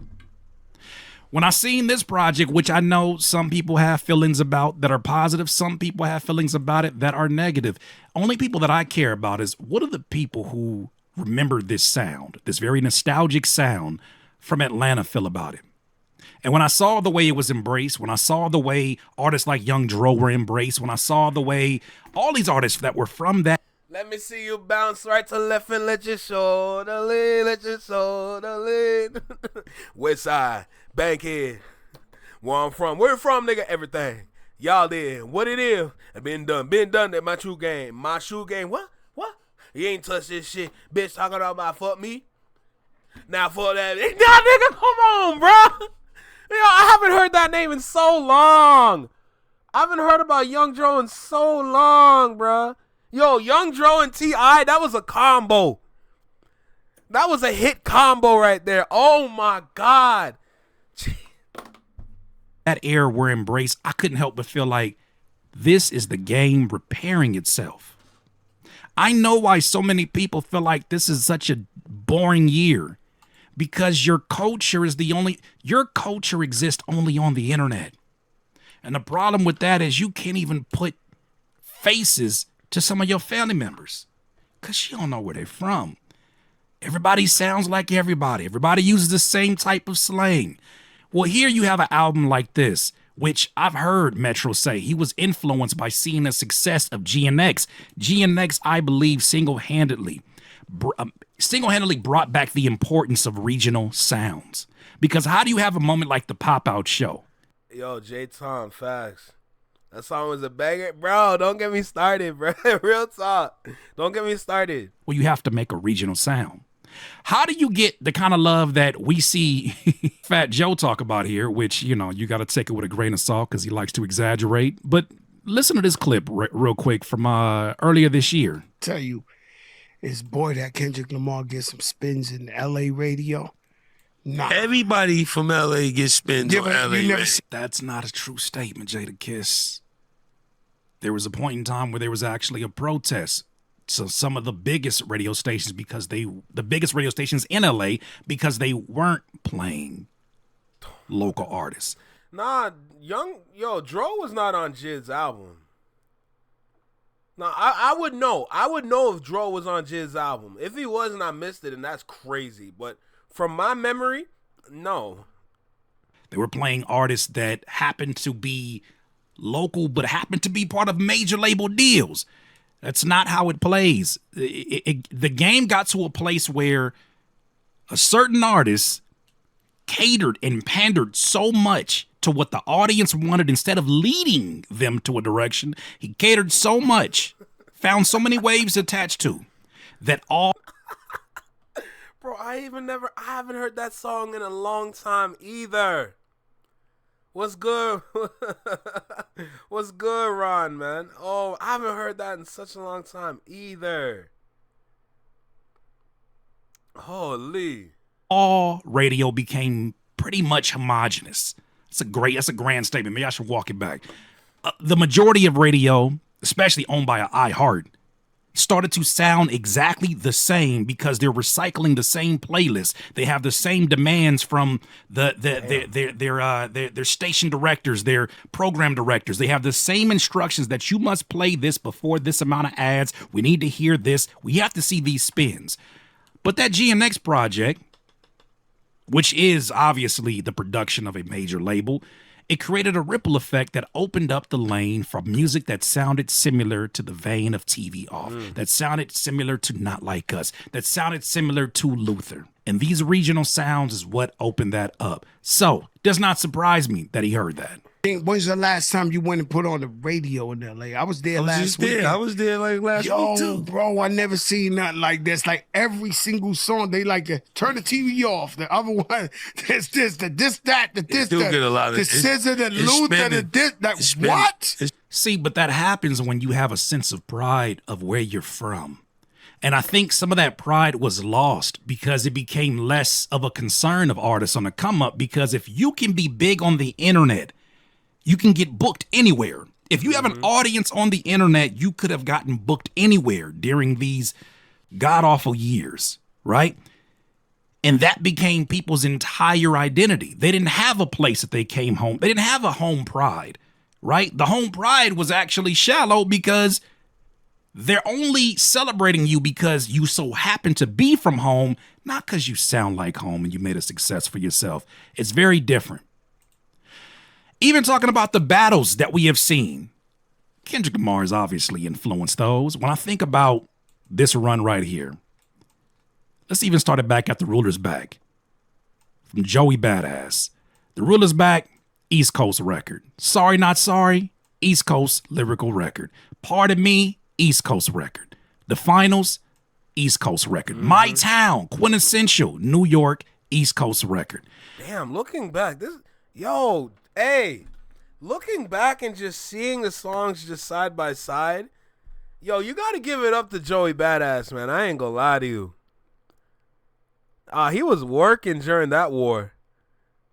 When I seen this project, which I know some people have feelings about that are positive, some people have feelings about it that are negative. Only people that I care about is what are the people who remember this sound, this very nostalgic sound from Atlanta feel about it. And when I saw the way it was embraced, when I saw the way artists like Young Dro were embraced, when I saw the way all these artists that were from that. Let me see you bounce right to left and let your shoulder lean, let your shoulder lean. West side, Bankhead, where I'm from. Where you from, nigga? Everything. Y'all did. What it is? I been done that my true game. My shoe game. What? You ain't touch this shit. Bitch talking about fuck me. Now fuck that. Nah, nigga, come on, bro. Yo, I haven't heard that name in so long. I haven't heard about Young Dro in so long, bro. Yo, Young Dro and T.I., that was a combo. That was a hit combo right there. Oh, my God. That era were embraced, I couldn't help but feel like this is the game repairing itself. I know why so many people feel like this is such a boring year, because your culture exists only on the internet. And the problem with that is you can't even put faces to some of your family members because you don't know where they're from. Everybody sounds like everybody. Everybody uses the same type of slang. Well, here you have an album like this, which I've heard Metro say he was influenced by seeing the success of GNX. GNX, I believe, single-handedly brought back the importance of regional sounds. Because how do you have a moment like the Pop-Out Show? Yo, J-Tom, facts. That song was a banger. Bro, don't get me started, bro. Real talk. Don't get me started. Well, you have to make a regional sound. How do you get the kind of love that we see Fat Joe talk about here, which, you know, you got to take it with a grain of salt because he likes to exaggerate. But listen to this clip real quick from earlier this year. Tell you, it's boy that Kendrick Lamar gets some spins in LA radio. Nah. Everybody from LA gets spins on LA radio. That's not a true statement, Jada Kiss. There was a point in time where there was actually a protest. So some of the biggest radio stations, the biggest radio stations in LA, because they weren't playing local artists. Nah, Dro was not on Jid's album. Nah, I would know. I would know if Dro was on Jid's album. If he wasn't, I missed it, and that's crazy. But from my memory, no. They were playing artists that happened to be local, but happened to be part of major label deals. That's not how it plays. The game got to a place where a certain artist catered and pandered so much to what the audience wanted instead of leading them to a direction. He catered so much, found so many waves attached to that all. Bro, I haven't heard that song in a long time either. What's good? What's good, Ron, man? Oh, I haven't heard that in such a long time either. Holy. All radio became pretty much homogenous. That's a grand statement. Maybe I should walk it back. The majority of radio, especially owned by iHeart, started to sound exactly the same because they're recycling the same playlist. They have the same demands from their station directors, their program directors. They have the same instructions that you must play this before this amount of ads. We need to hear this. We have to see these spins. But that GNX project, which is obviously the production of a major label, It created a ripple effect that opened up the lane for music that sounded similar to the vein of TV Off, that sounded similar to Not Like Us, that sounded similar to Luther. And these regional sounds is what opened that up. So, does not surprise me that he heard that. When's the last time you went and put on the radio in LA? I was there last week. I was there like last week too. Bro, I never seen nothing like this. Like every single song, they like turn the TV off. The other one, there's this, the this, that, the this, Still get a lot of the scissor, the Luther, the this, like what? See, but that happens when you have a sense of pride of where you're from. And I think some of that pride was lost because it became less of a concern of artists on the come up. Because if you can be big on the internet, you can get booked anywhere. If you have an audience on the internet, you could have gotten booked anywhere during these god-awful years, right? And that became people's entire identity. They didn't have a place that they came home. They didn't have a home pride, right? The home pride was actually shallow because they're only celebrating you because you so happen to be from home, not because you sound like home and you made a success for yourself. It's very different. Even talking about the battles that we have seen, Kendrick Lamar has obviously influenced those. When I think about this run right here, let's even start it back at The Ruler's Back. From Joey Badass. The Ruler's Back, East Coast record. Sorry Not Sorry, East Coast lyrical record. Pardon Me, East Coast record. The Finals, East Coast record. My Town, quintessential New York, East Coast record. Damn, looking back, looking back and just seeing the songs just side by side, you got to give it up to Joey Badass, man. I ain't gonna lie to you. He was working during that war.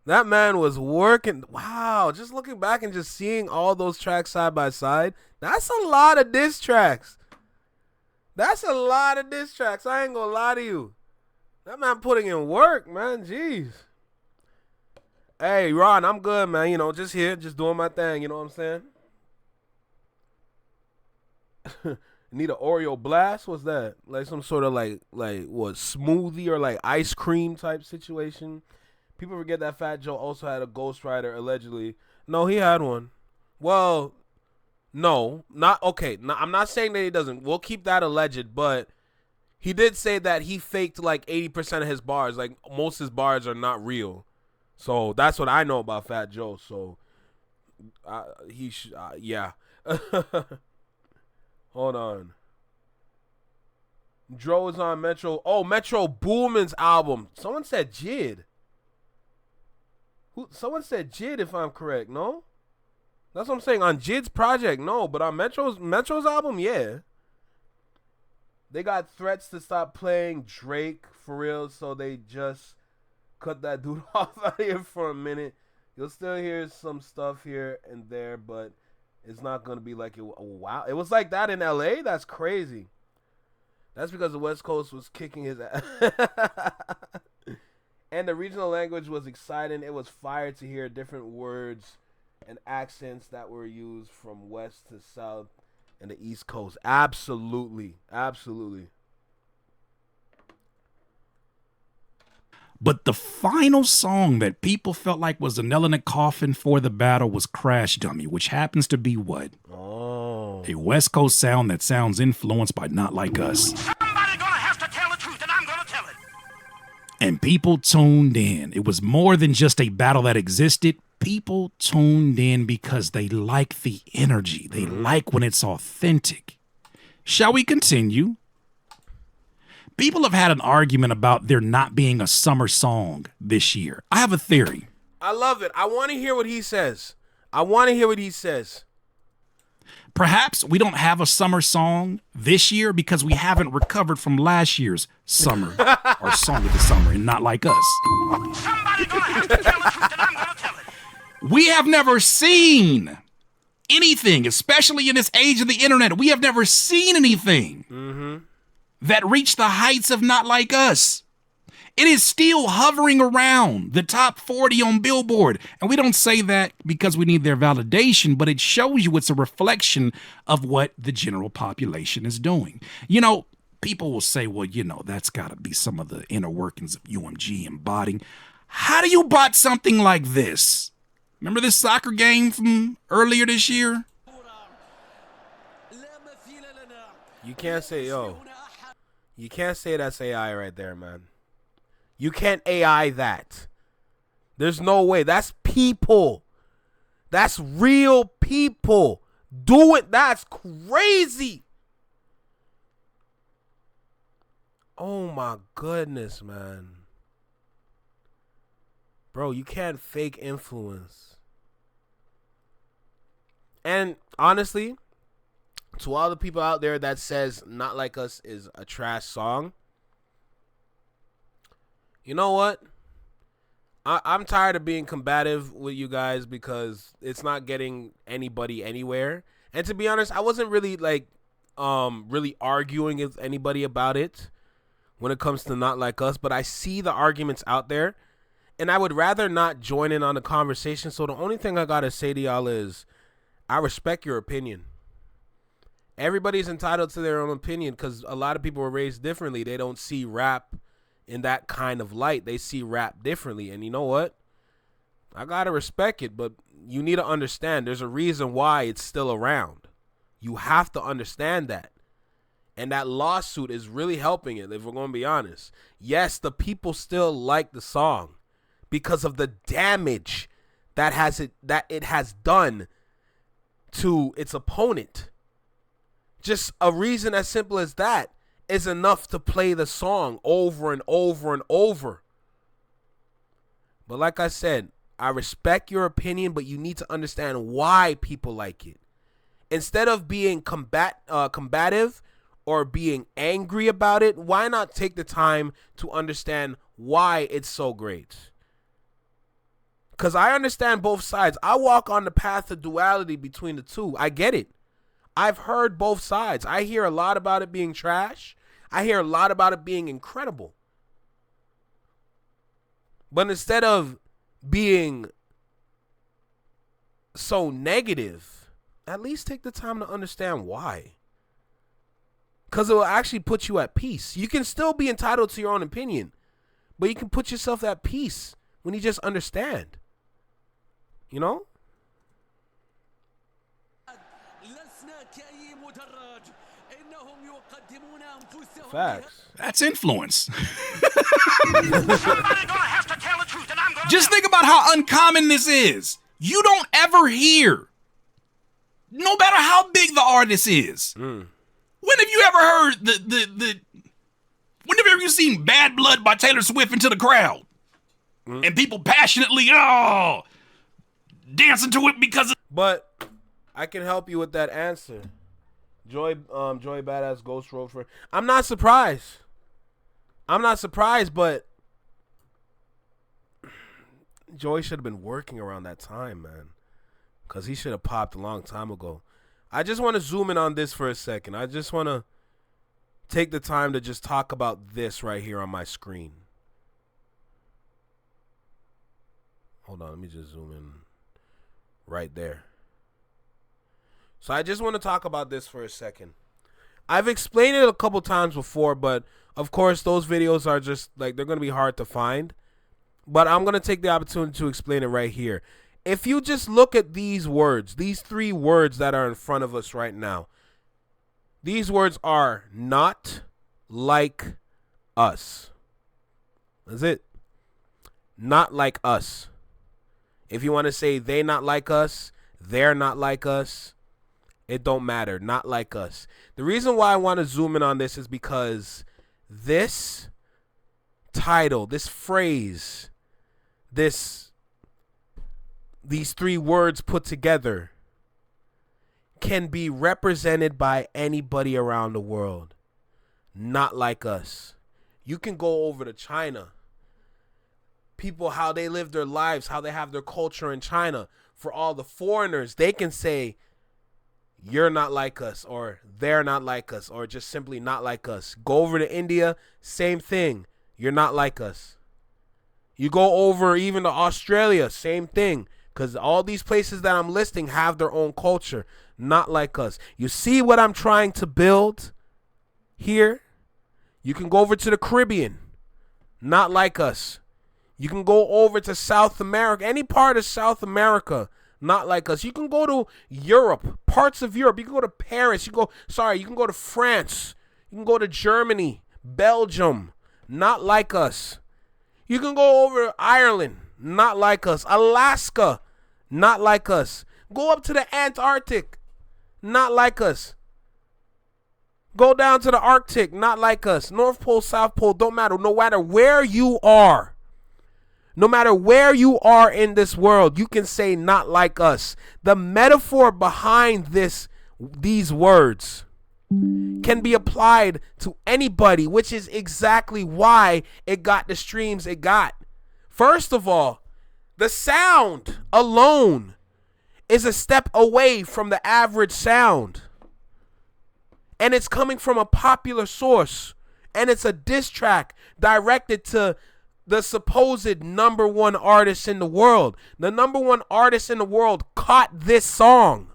That man was working. Wow, just looking back and just seeing all those tracks side by side, that's a lot of diss tracks. I ain't gonna lie to you. That man putting in work, man. Jeez. Hey, Ron, I'm good, man. Just here, just doing my thing. You know what I'm saying? Need an Oreo blast? What's that? Like some sort of like what, smoothie or like ice cream type situation? People forget that Fat Joe also had a ghostwriter, allegedly. No, he had one. Well, no, not okay. No, I'm not saying that he doesn't. We'll keep that alleged, but he did say that he faked like 80% of his bars. Like most of his bars are not real. So that's what I know about Fat Joe. So he should, yeah. Hold on. Dro is on Metro. Oh, Metro Boomin's album. Someone said Jid. Someone said Jid, if I'm correct. No, that's what I'm saying. On Jid's project, no, but on Metro's album, yeah. They got threats to stop playing Drake for real, so they just cut that dude off out of here for a minute. You'll still hear some stuff here and there, but it's not going to be like it. Wow. It was like that in LA? That's crazy. That's because the West Coast was kicking his ass. And the regional language was exciting. It was fire to hear different words and accents that were used from West to South and the East Coast. Absolutely. Absolutely. But the final song that people felt like was the nail in the coffin for the battle was Crash Dummy, which happens to be what? Oh. A West Coast sound that sounds influenced by Not Like Us. Somebody's gonna have to tell the truth, and I'm gonna tell it. And people tuned in. It was more than just a battle that existed. People tuned in because they like the energy. They like when it's authentic. Shall we continue? People have had an argument about there not being a summer song this year. I have a theory. I love it. I want to hear what he says. Perhaps we don't have a summer song this year because we haven't recovered from last year's summer or song of the summer and Not Like Us. Somebody's gonna have to tell the truth, and I'm gonna tell it. We have never seen anything, especially in this age of the internet. We have never seen anything that reached the heights of Not Like Us. It is still hovering around the top 40 on Billboard. And we don't say that because we need their validation, but it shows you it's a reflection of what the general population is doing. People will say, well, that's got to be some of the inner workings of UMG embodying. How do you bot something like this? Remember this soccer game from earlier this year? You can't say, you can't say that's AI right there, man. You can't AI that. There's no way. That's people. That's real people. Do it. That's crazy. Oh my goodness, man. Bro, you can't fake influence. And honestly, to all the people out there that says Not Like Us is a trash song, you know what? I'm tired of being combative with you guys because it's not getting anybody anywhere. And to be honest, I wasn't really really arguing with anybody about it when it comes to Not Like Us, but I see the arguments out there and I would rather not join in on the conversation. So the only thing I got to say to y'all is I respect your opinion. Everybody's entitled to their own opinion because a lot of people were raised differently. They don't see rap in that kind of light. They see rap differently. And you know what? I got to respect it, but you need to understand there's a reason why it's still around. You have to understand that. And that lawsuit is really helping it, if we're going to be honest. Yes, the people still like the song because of the damage that it has done to its opponent. Just a reason as simple as that is enough to play the song over and over and over. But like I said, I respect your opinion, but you need to understand why people like it. Instead of being combative or being angry about it, why not take the time to understand why it's so great? Because I understand both sides. I walk on the path of duality between the two. I get it. I've heard both sides. I hear a lot about it being trash. I hear a lot about it being incredible. But instead of being so negative, at least take the time to understand why. Because it will actually put you at peace. You can still be entitled to your own opinion, but you can put yourself at peace when you just understand. You know? Facts. That's influence. Just think about how uncommon this is. You don't ever hear, no matter how big the artist is. When have you ever heard when have you seen Bad Blood by Taylor Swift into the crowd? And people passionately, dancing to it because of... But I can help you with that answer. Joy Badass Ghost Road for... I'm not surprised, but Joy should have been working around that time, man. Because he should have popped a long time ago. I just want to zoom in on this for a second. I just want to take the time to just talk about this right here on my screen. Hold on, let me just zoom in right there. So I just want to talk about this for a second. I've explained it a couple times before, but of course those videos are just like, they're going to be hard to find. But I'm going to take the opportunity to explain it right here. If you just look at these words, these three words that are in front of us right now, these words are not like us. That's it. Not like us. If you want to say they not like us, they're not like us, it don't matter. Not like us. The reason why I want to zoom in on this is because this title, this phrase, these three words put together can be represented by anybody around the world. Not like us. You can go over to China. People, how they live their lives, how they have their culture in China. For all the foreigners, they can say, you're not like us, or they're not like us, or just simply not like us. Go over to India, same thing. You're not like us. You go over even to Australia, same thing. Because all these places that I'm listing have their own culture. Not like us. You see what I'm trying to build here? You can go over to the Caribbean. Not like us. You can go over to South America, any part of South America, not like us. You can go to Europe, parts of Europe. You can go to Paris. You can go to France. You can go to Germany, Belgium, not like us. You can go over Ireland, not like us. Alaska, not like us. Go up to the Antarctic, not like us. Go down to the Arctic, not like us. North Pole, South Pole, don't matter. No matter where you are. No matter where you are in this world, you can say not like us. The metaphor behind these words can be applied to anybody, which is exactly why it got the streams it got. First of all, the sound alone is a step away from the average sound. And it's coming from a popular source. And it's a diss track directed to the supposed #1 artist in the world. The #1 artist in the world caught this song.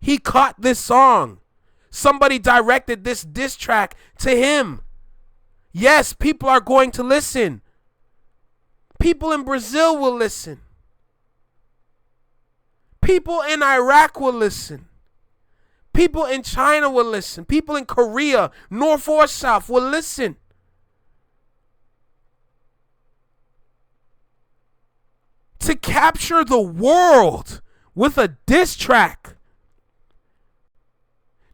He caught this song. Somebody directed this diss track to him. Yes, people are going to listen. People in Brazil will listen. People in Iraq will listen. People in China will listen. People in Korea, North or South, will listen. To capture the world with a diss track.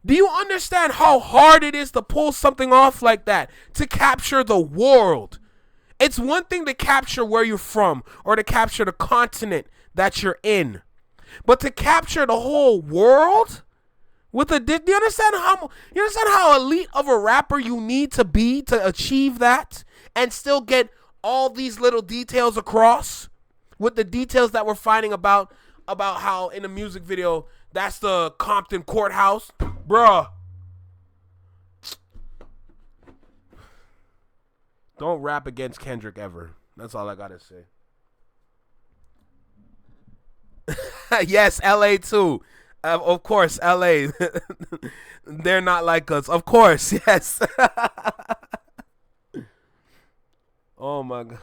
Do you understand how hard it is to pull something off like that? To capture the world. It's one thing to capture where you're from or to capture the continent that you're in. But to capture the whole world with a diss, do you understand how elite of a rapper you need to be to achieve that and still get all these little details across? With the details that we're finding about how in the music video, that's the Compton courthouse. Bruh. Don't rap against Kendrick ever. That's all I gotta say. Yes, LA too. Of course, LA. They're not like us. Of course, yes. Oh my God.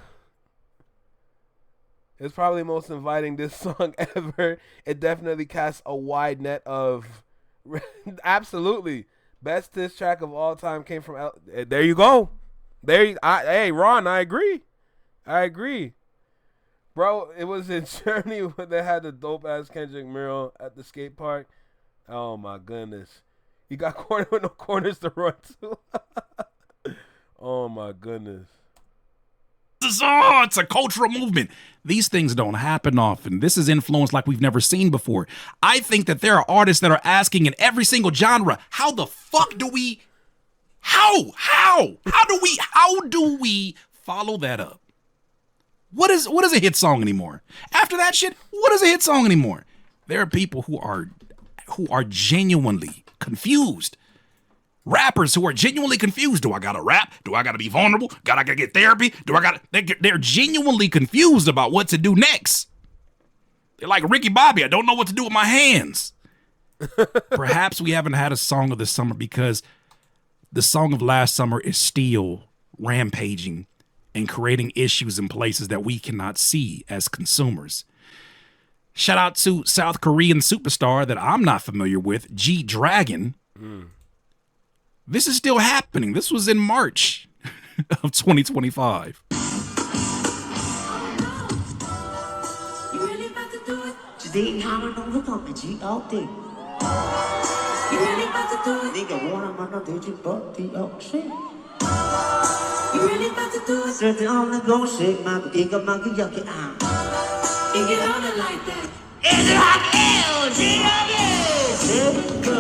It's probably the most inviting diss song ever. It definitely casts a wide net of... Absolutely. Best diss track of all time came from... There you go. Hey, Ron, I agree. Bro, it was in Germany when they had the dope-ass Kendrick mural at the skate park. Oh, my goodness. You got corner with no corners to run to. Oh, my goodness. It's a cultural movement. These things don't happen often. This is influence like we've never seen before. I think that there are artists that are asking in every single genre, how the fuck do we, how do we follow that up? What is a hit song anymore? After that shit, what is a hit song anymore? There are people who are genuinely confused. Rappers who are genuinely confused. Do I gotta rap? Do I gotta be vulnerable? Gotta get therapy? They're genuinely confused about what to do next. They're like Ricky Bobby. I don't know what to do with my hands. Perhaps we haven't had a song of the summer because the song of last summer is still rampaging and creating issues in places that we cannot see as consumers. Shout out to South Korean superstar that I'm not familiar with, G-Dragon. This is still happening. This was in March of 2025.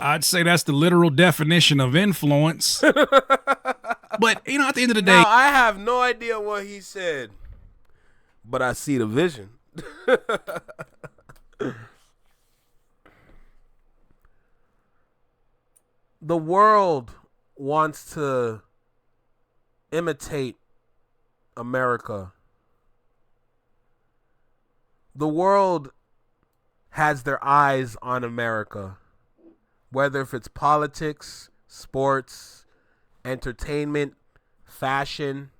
I'd say that's the literal definition of influence. But, you know, at the end of the day... Now, I have no idea what he said, but I see the vision. The world wants to imitate America. The world has their eyes on America. Whether if it's politics, sports, entertainment, fashion.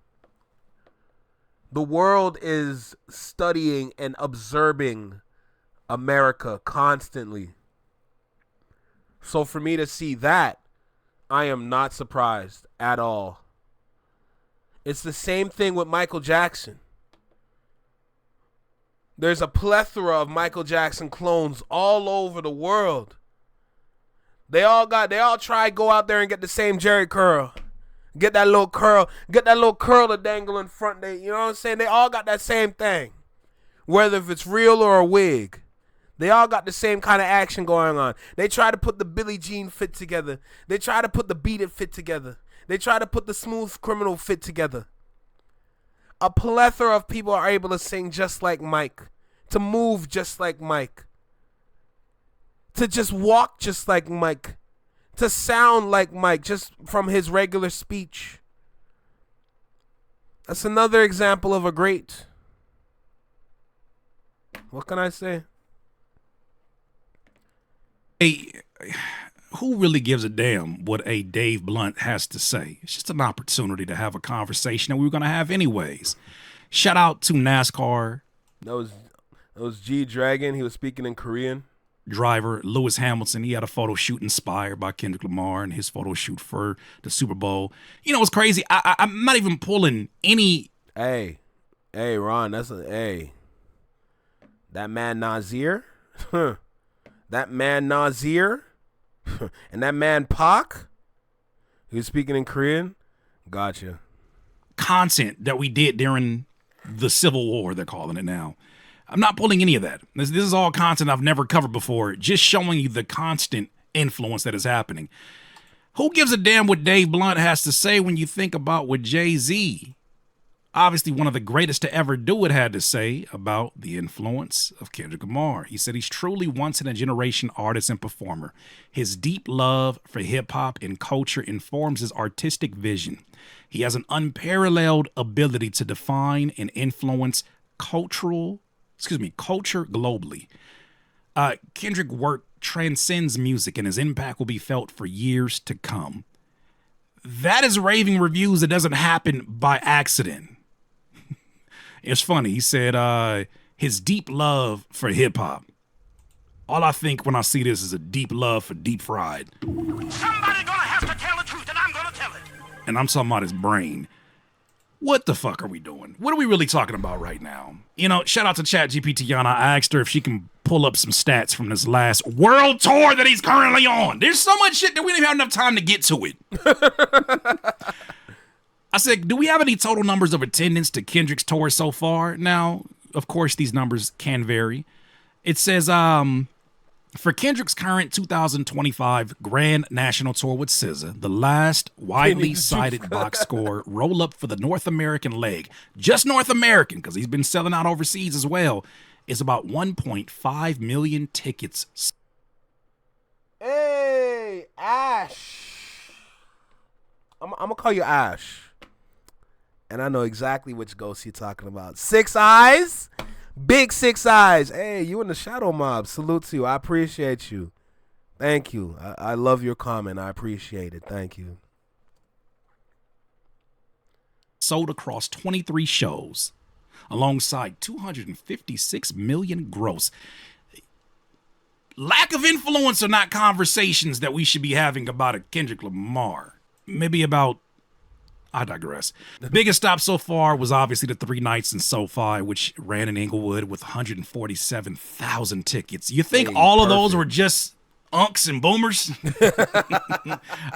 The world is studying and observing America constantly. So for me to see that, I am not surprised at all. It's the same thing with Michael Jackson. There's a plethora of Michael Jackson clones all over the world. They all try to go out there and get the same Jerry curl. Get that little curl to dangle in front. You know what I'm saying? They all got that same thing. Whether if it's real or a wig. They all got the same kind of action going on. They try to put the Billie Jean fit together. They try to put the Beat It fit together. They try to put the Smooth Criminal fit together. A plethora of people are able to sing just like Mike, to move just like Mike, to just walk just like Mike, to sound like Mike just from his regular speech. That's another example of a great. What can I say? Hey, who really gives a damn what a Dave Blunt has to say? It's just an opportunity to have a conversation that we were going to have anyways. Shout out to NASCAR. That was G Dragon. He was speaking in Korean. Driver Lewis Hamilton. He had a photo shoot inspired by Kendrick Lamar and his photo shoot for the Super Bowl. You know what's crazy? I'm not even pulling any. Hey, Ron, that man Nazir. That man Nazir and that man Pac, who's speaking in Korean, gotcha. Content that we did during the Civil War, they're calling it now. I'm not pulling any of that. This is all content I've never covered before, just showing you the constant influence that is happening. Who gives a damn what Dave Blunt has to say when you think about what Jay-Z, obviously one of the greatest to ever do it, had to say about the influence of Kendrick Lamar? He said he's truly once-in-a-generation artist and performer. His deep love for hip-hop and culture informs his artistic vision. He has an unparalleled ability to define and influence culture globally. Kendrick's work transcends music, and his impact will be felt for years to come. That is raving reviews that doesn't happen by accident. It's funny. He said his deep love for hip hop. All I think when I see this is a deep love for deep fried. Somebody gonna have to tell the truth, and I'm gonna tell it. And I'm talking about his brain. What the fuck are we doing? What are we really talking about right now? You know, shout out to ChatGPT. Yana. I asked her if she can pull up some stats from this last world tour that he's currently on. There's so much shit that we don't even have enough time to get to it. I said, do we have any total numbers of attendance to Kendrick's tour so far? Now, of course, these numbers can vary. It says, for Kendrick's current 2025 Grand National Tour with SZA, the last widely cited box score roll up for the North American leg, just North American, because he's been selling out overseas as well, is about 1.5 million tickets. Hey, Ash. I'm going to call you Ash. And I know exactly which ghost you're talking about. 6 Eyes? Big 6 Eyes. Hey, you in the shadow mob. Salute to you. I appreciate you. Thank you. I love your comment. I appreciate it. Thank you. Sold across 23 shows, alongside 256 million gross. Lack of influence are not conversations that we should be having about a Kendrick Lamar. Maybe about, I digress. The biggest stop so far was obviously the 3 nights in SoFi, which ran in Inglewood with 147,000 tickets. You think all of those were just unks and boomers?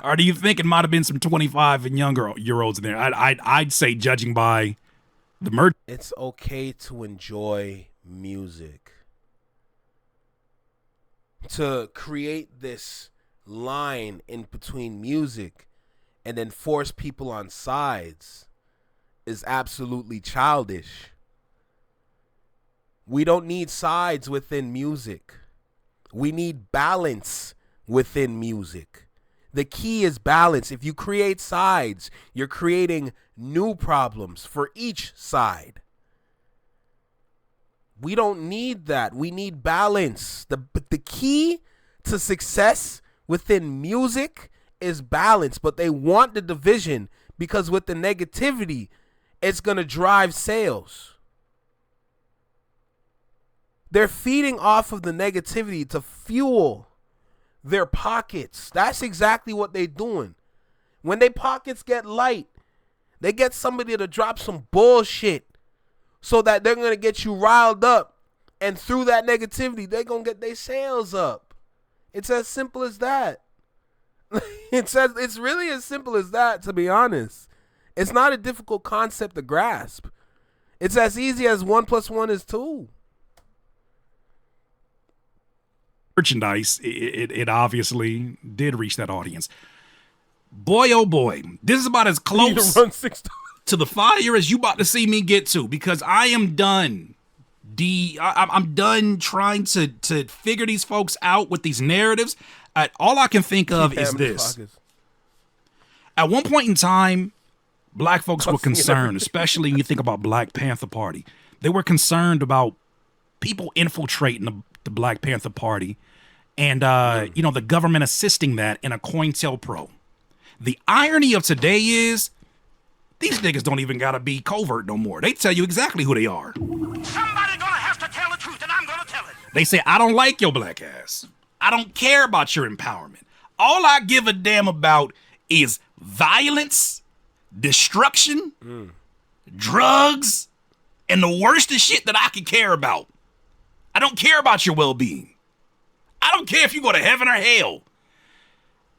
Or do you think it might have been some 25 and younger Euros in there? I'd say, judging by the merch. It's okay to enjoy music. To create this line in between music and then force people on sides is absolutely childish. We don't need sides within music. We need balance within music. The key is balance. If you create sides, you're creating new problems for each side. We don't need that. We need balance. The key to success within music is balance, but they want the division because with the negativity it's going to drive sales. They're feeding off of the negativity to fuel their pockets. That's exactly what they're doing. When their pockets get light, they get somebody to drop some bullshit so that they're going to get you riled up. And through that negativity, they're going to get their sales up. It's as simple as that. It's really as simple as that, to be honest. It's not a difficult concept to grasp. It's as easy as 1 + 1 is 2. Merchandise, it obviously did reach that audience. Boy, oh boy, this is about as close to the fire as you about to see me get to, because I am done. I'm done trying to figure these folks out with these narratives. All I can think of is this. At one point in time, black folks were concerned, especially when you think about Black Panther Party. They were concerned about people infiltrating the Black Panther Party and, the government assisting that in a COINTELPRO. The irony of today is these niggas don't even got to be covert no more. They tell you exactly who they are. Somebody gonna have to tell the truth, and I'm gonna tell it. They say, I don't like your black ass. I don't care about your empowerment. All I give a damn about is violence, destruction, drugs, and the worst of shit that I can care about. I don't care about your well-being. I don't care if you go to heaven or hell.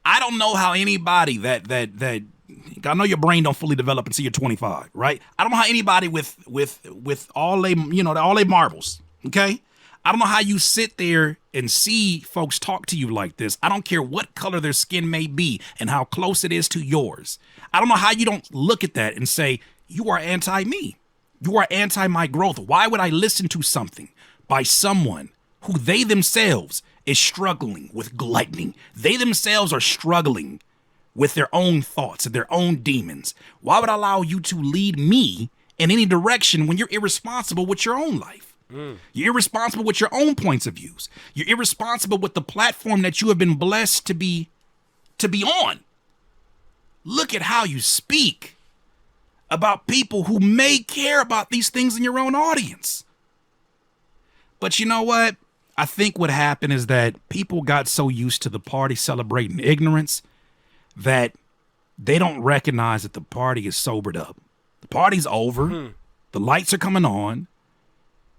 I don't know how anybody that I know your brain don't fully develop until you're 25, right? I don't know how anybody with all they all they marbles, okay? I don't know how you sit there and see folks talk to you like this. I don't care what color their skin may be and how close it is to yours. I don't know how you don't look at that and say, you are anti-me. You are anti my growth. Why would I listen to something by someone who they themselves is struggling with gluttony? They themselves are struggling with their own thoughts and their own demons. Why would I allow you to lead me in any direction when you're irresponsible with your own life? You're irresponsible with your own points of views. You're irresponsible with the platform that you have been blessed to be on. Look at how you speak about people who may care about these things in your own audience. But you know what? I think what happened is that people got so used to the party celebrating ignorance that they don't recognize that the party is sobered up. The party's over. The lights are coming on.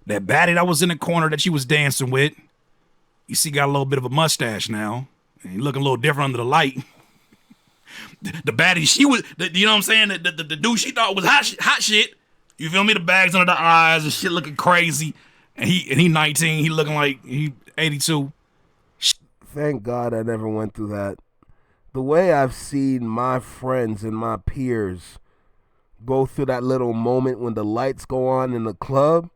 That baddie that was in the corner that she was dancing with, you see, got a little bit of a mustache now. And he looking a little different under the light. The baddie, she was, you know what I'm saying? The dude she thought was hot shit. You feel me? The bags under the eyes and shit looking crazy. And he 19, he looking like he 82. Thank God I never went through that. The way I've seen my friends and my peers go through that little moment when the lights go on in the club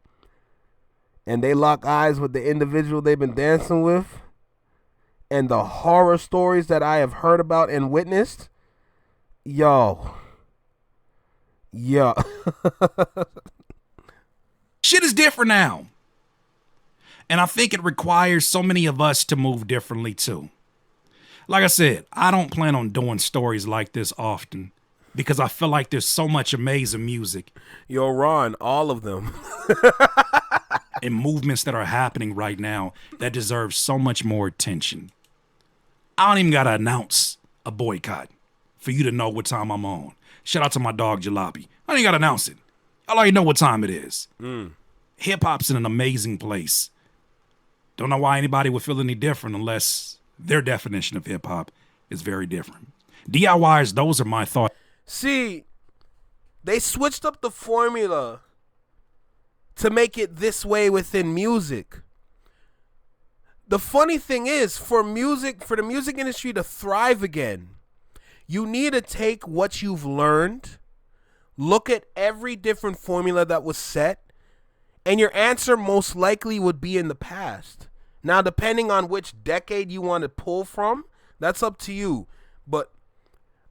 and they lock eyes with the individual they've been dancing with, and the horror stories that I have heard about and witnessed, yo. Shit is different now. And I think it requires so many of us to move differently too. Like I said, I don't plan on doing stories like this often because I feel like there's so much amazing music. Yo, Ron, all of them. And movements that are happening right now that deserve so much more attention. I don't even got to announce a boycott for you to know what time I'm on. Shout out to my dog Jalopy. I ain't got to announce it. I already know what time it is. Hip-hop's in an amazing place. Don't know why anybody would feel any different unless their definition of hip-hop is very different. DIYers, those are my thoughts. See, they switched up the formula to make it this way within music. The funny thing is, for the music industry to thrive again, you need to take what you've learned, look at every different formula that was set, and your answer most likely would be in the past. Now, depending on which decade you want to pull from, that's up to you. But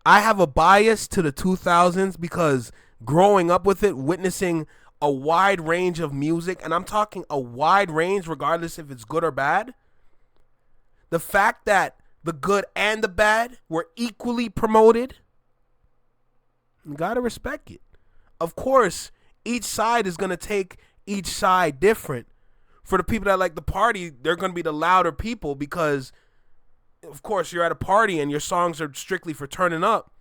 I have a bias to the 2000s because growing up with it, witnessing a wide range of music, and I'm talking a wide range regardless if it's good or bad, the fact that the good and the bad were equally promoted, you gotta respect it. of course, each side is going to take each side different. For the people that like the party, they're going to be the louder people because, of course, you're at a party and your songs are strictly for turning up.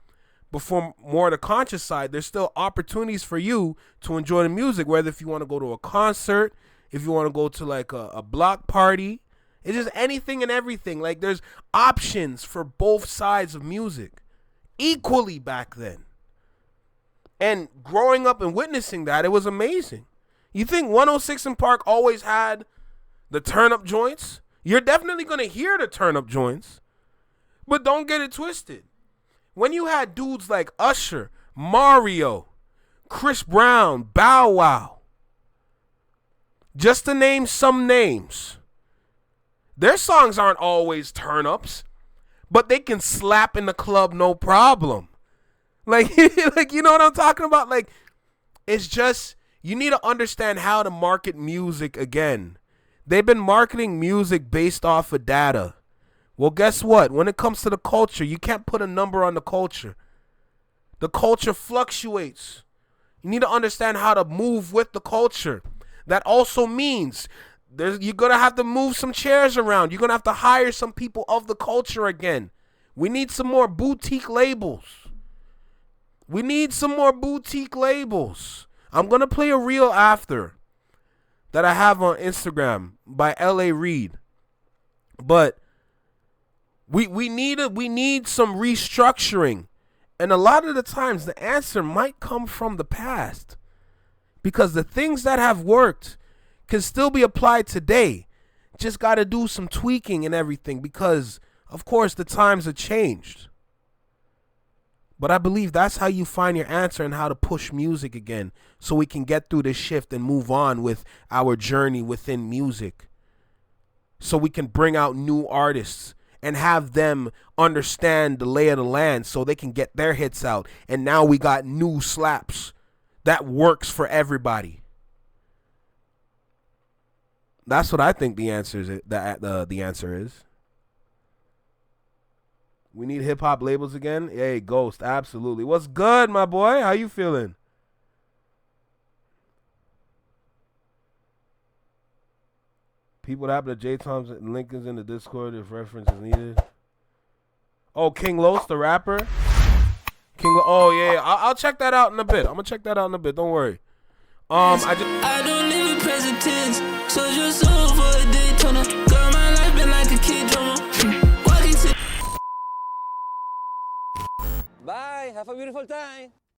But for more the conscious side, there's still opportunities for you to enjoy the music, whether if you want to go to a concert, if you want to go to like a block party. It's just anything and everything. Like, there's options for both sides of music equally back then. And growing up and witnessing that, it was amazing. You think 106 in Park always had the turn-up joints? You're definitely going to hear the turn-up joints. But don't get it twisted. When you had dudes like Usher, Mario, Chris Brown, Bow Wow, just to name some names, their songs aren't always turn-ups, but they can slap in the club no problem. Like, like, you know what I'm talking about? Like, it's just, you need to understand how to market music again. They've been marketing music based off of data. Well, guess what? When it comes to the culture, you can't put a number on the culture. The culture fluctuates. You need to understand how to move with the culture. That also means you're going to have to move some chairs around. You're going to have to hire some people of the culture again. We need some more boutique labels. We need some more boutique labels. I'm going to play a reel after that I have on Instagram by L.A. Reid. But we need some restructuring. And a lot of the times the answer might come from the past. Because the things that have worked can still be applied today. Just got to do some tweaking and everything because, of course, the times have changed. But I believe that's how you find your answer and how to push music again so we can get through this shift and move on with our journey within music. So we can bring out new artists and have them understand the lay of the land so they can get their hits out. And now we got new slaps that works for everybody. That's what I think the answer is. The answer is. We need hip hop labels again. Hey, Ghost, absolutely. What's good, my boy? How you feeling? People that happen to J Toms and Lincoln's in the Discord if reference is needed. Oh, King Los, the rapper. Oh yeah, I'll check that out in a bit. I'm gonna check that out in a bit. Don't worry. I don't live in present tense, so just over a Daytona. Girl, my life been like a kid drama. Bye, have a beautiful time.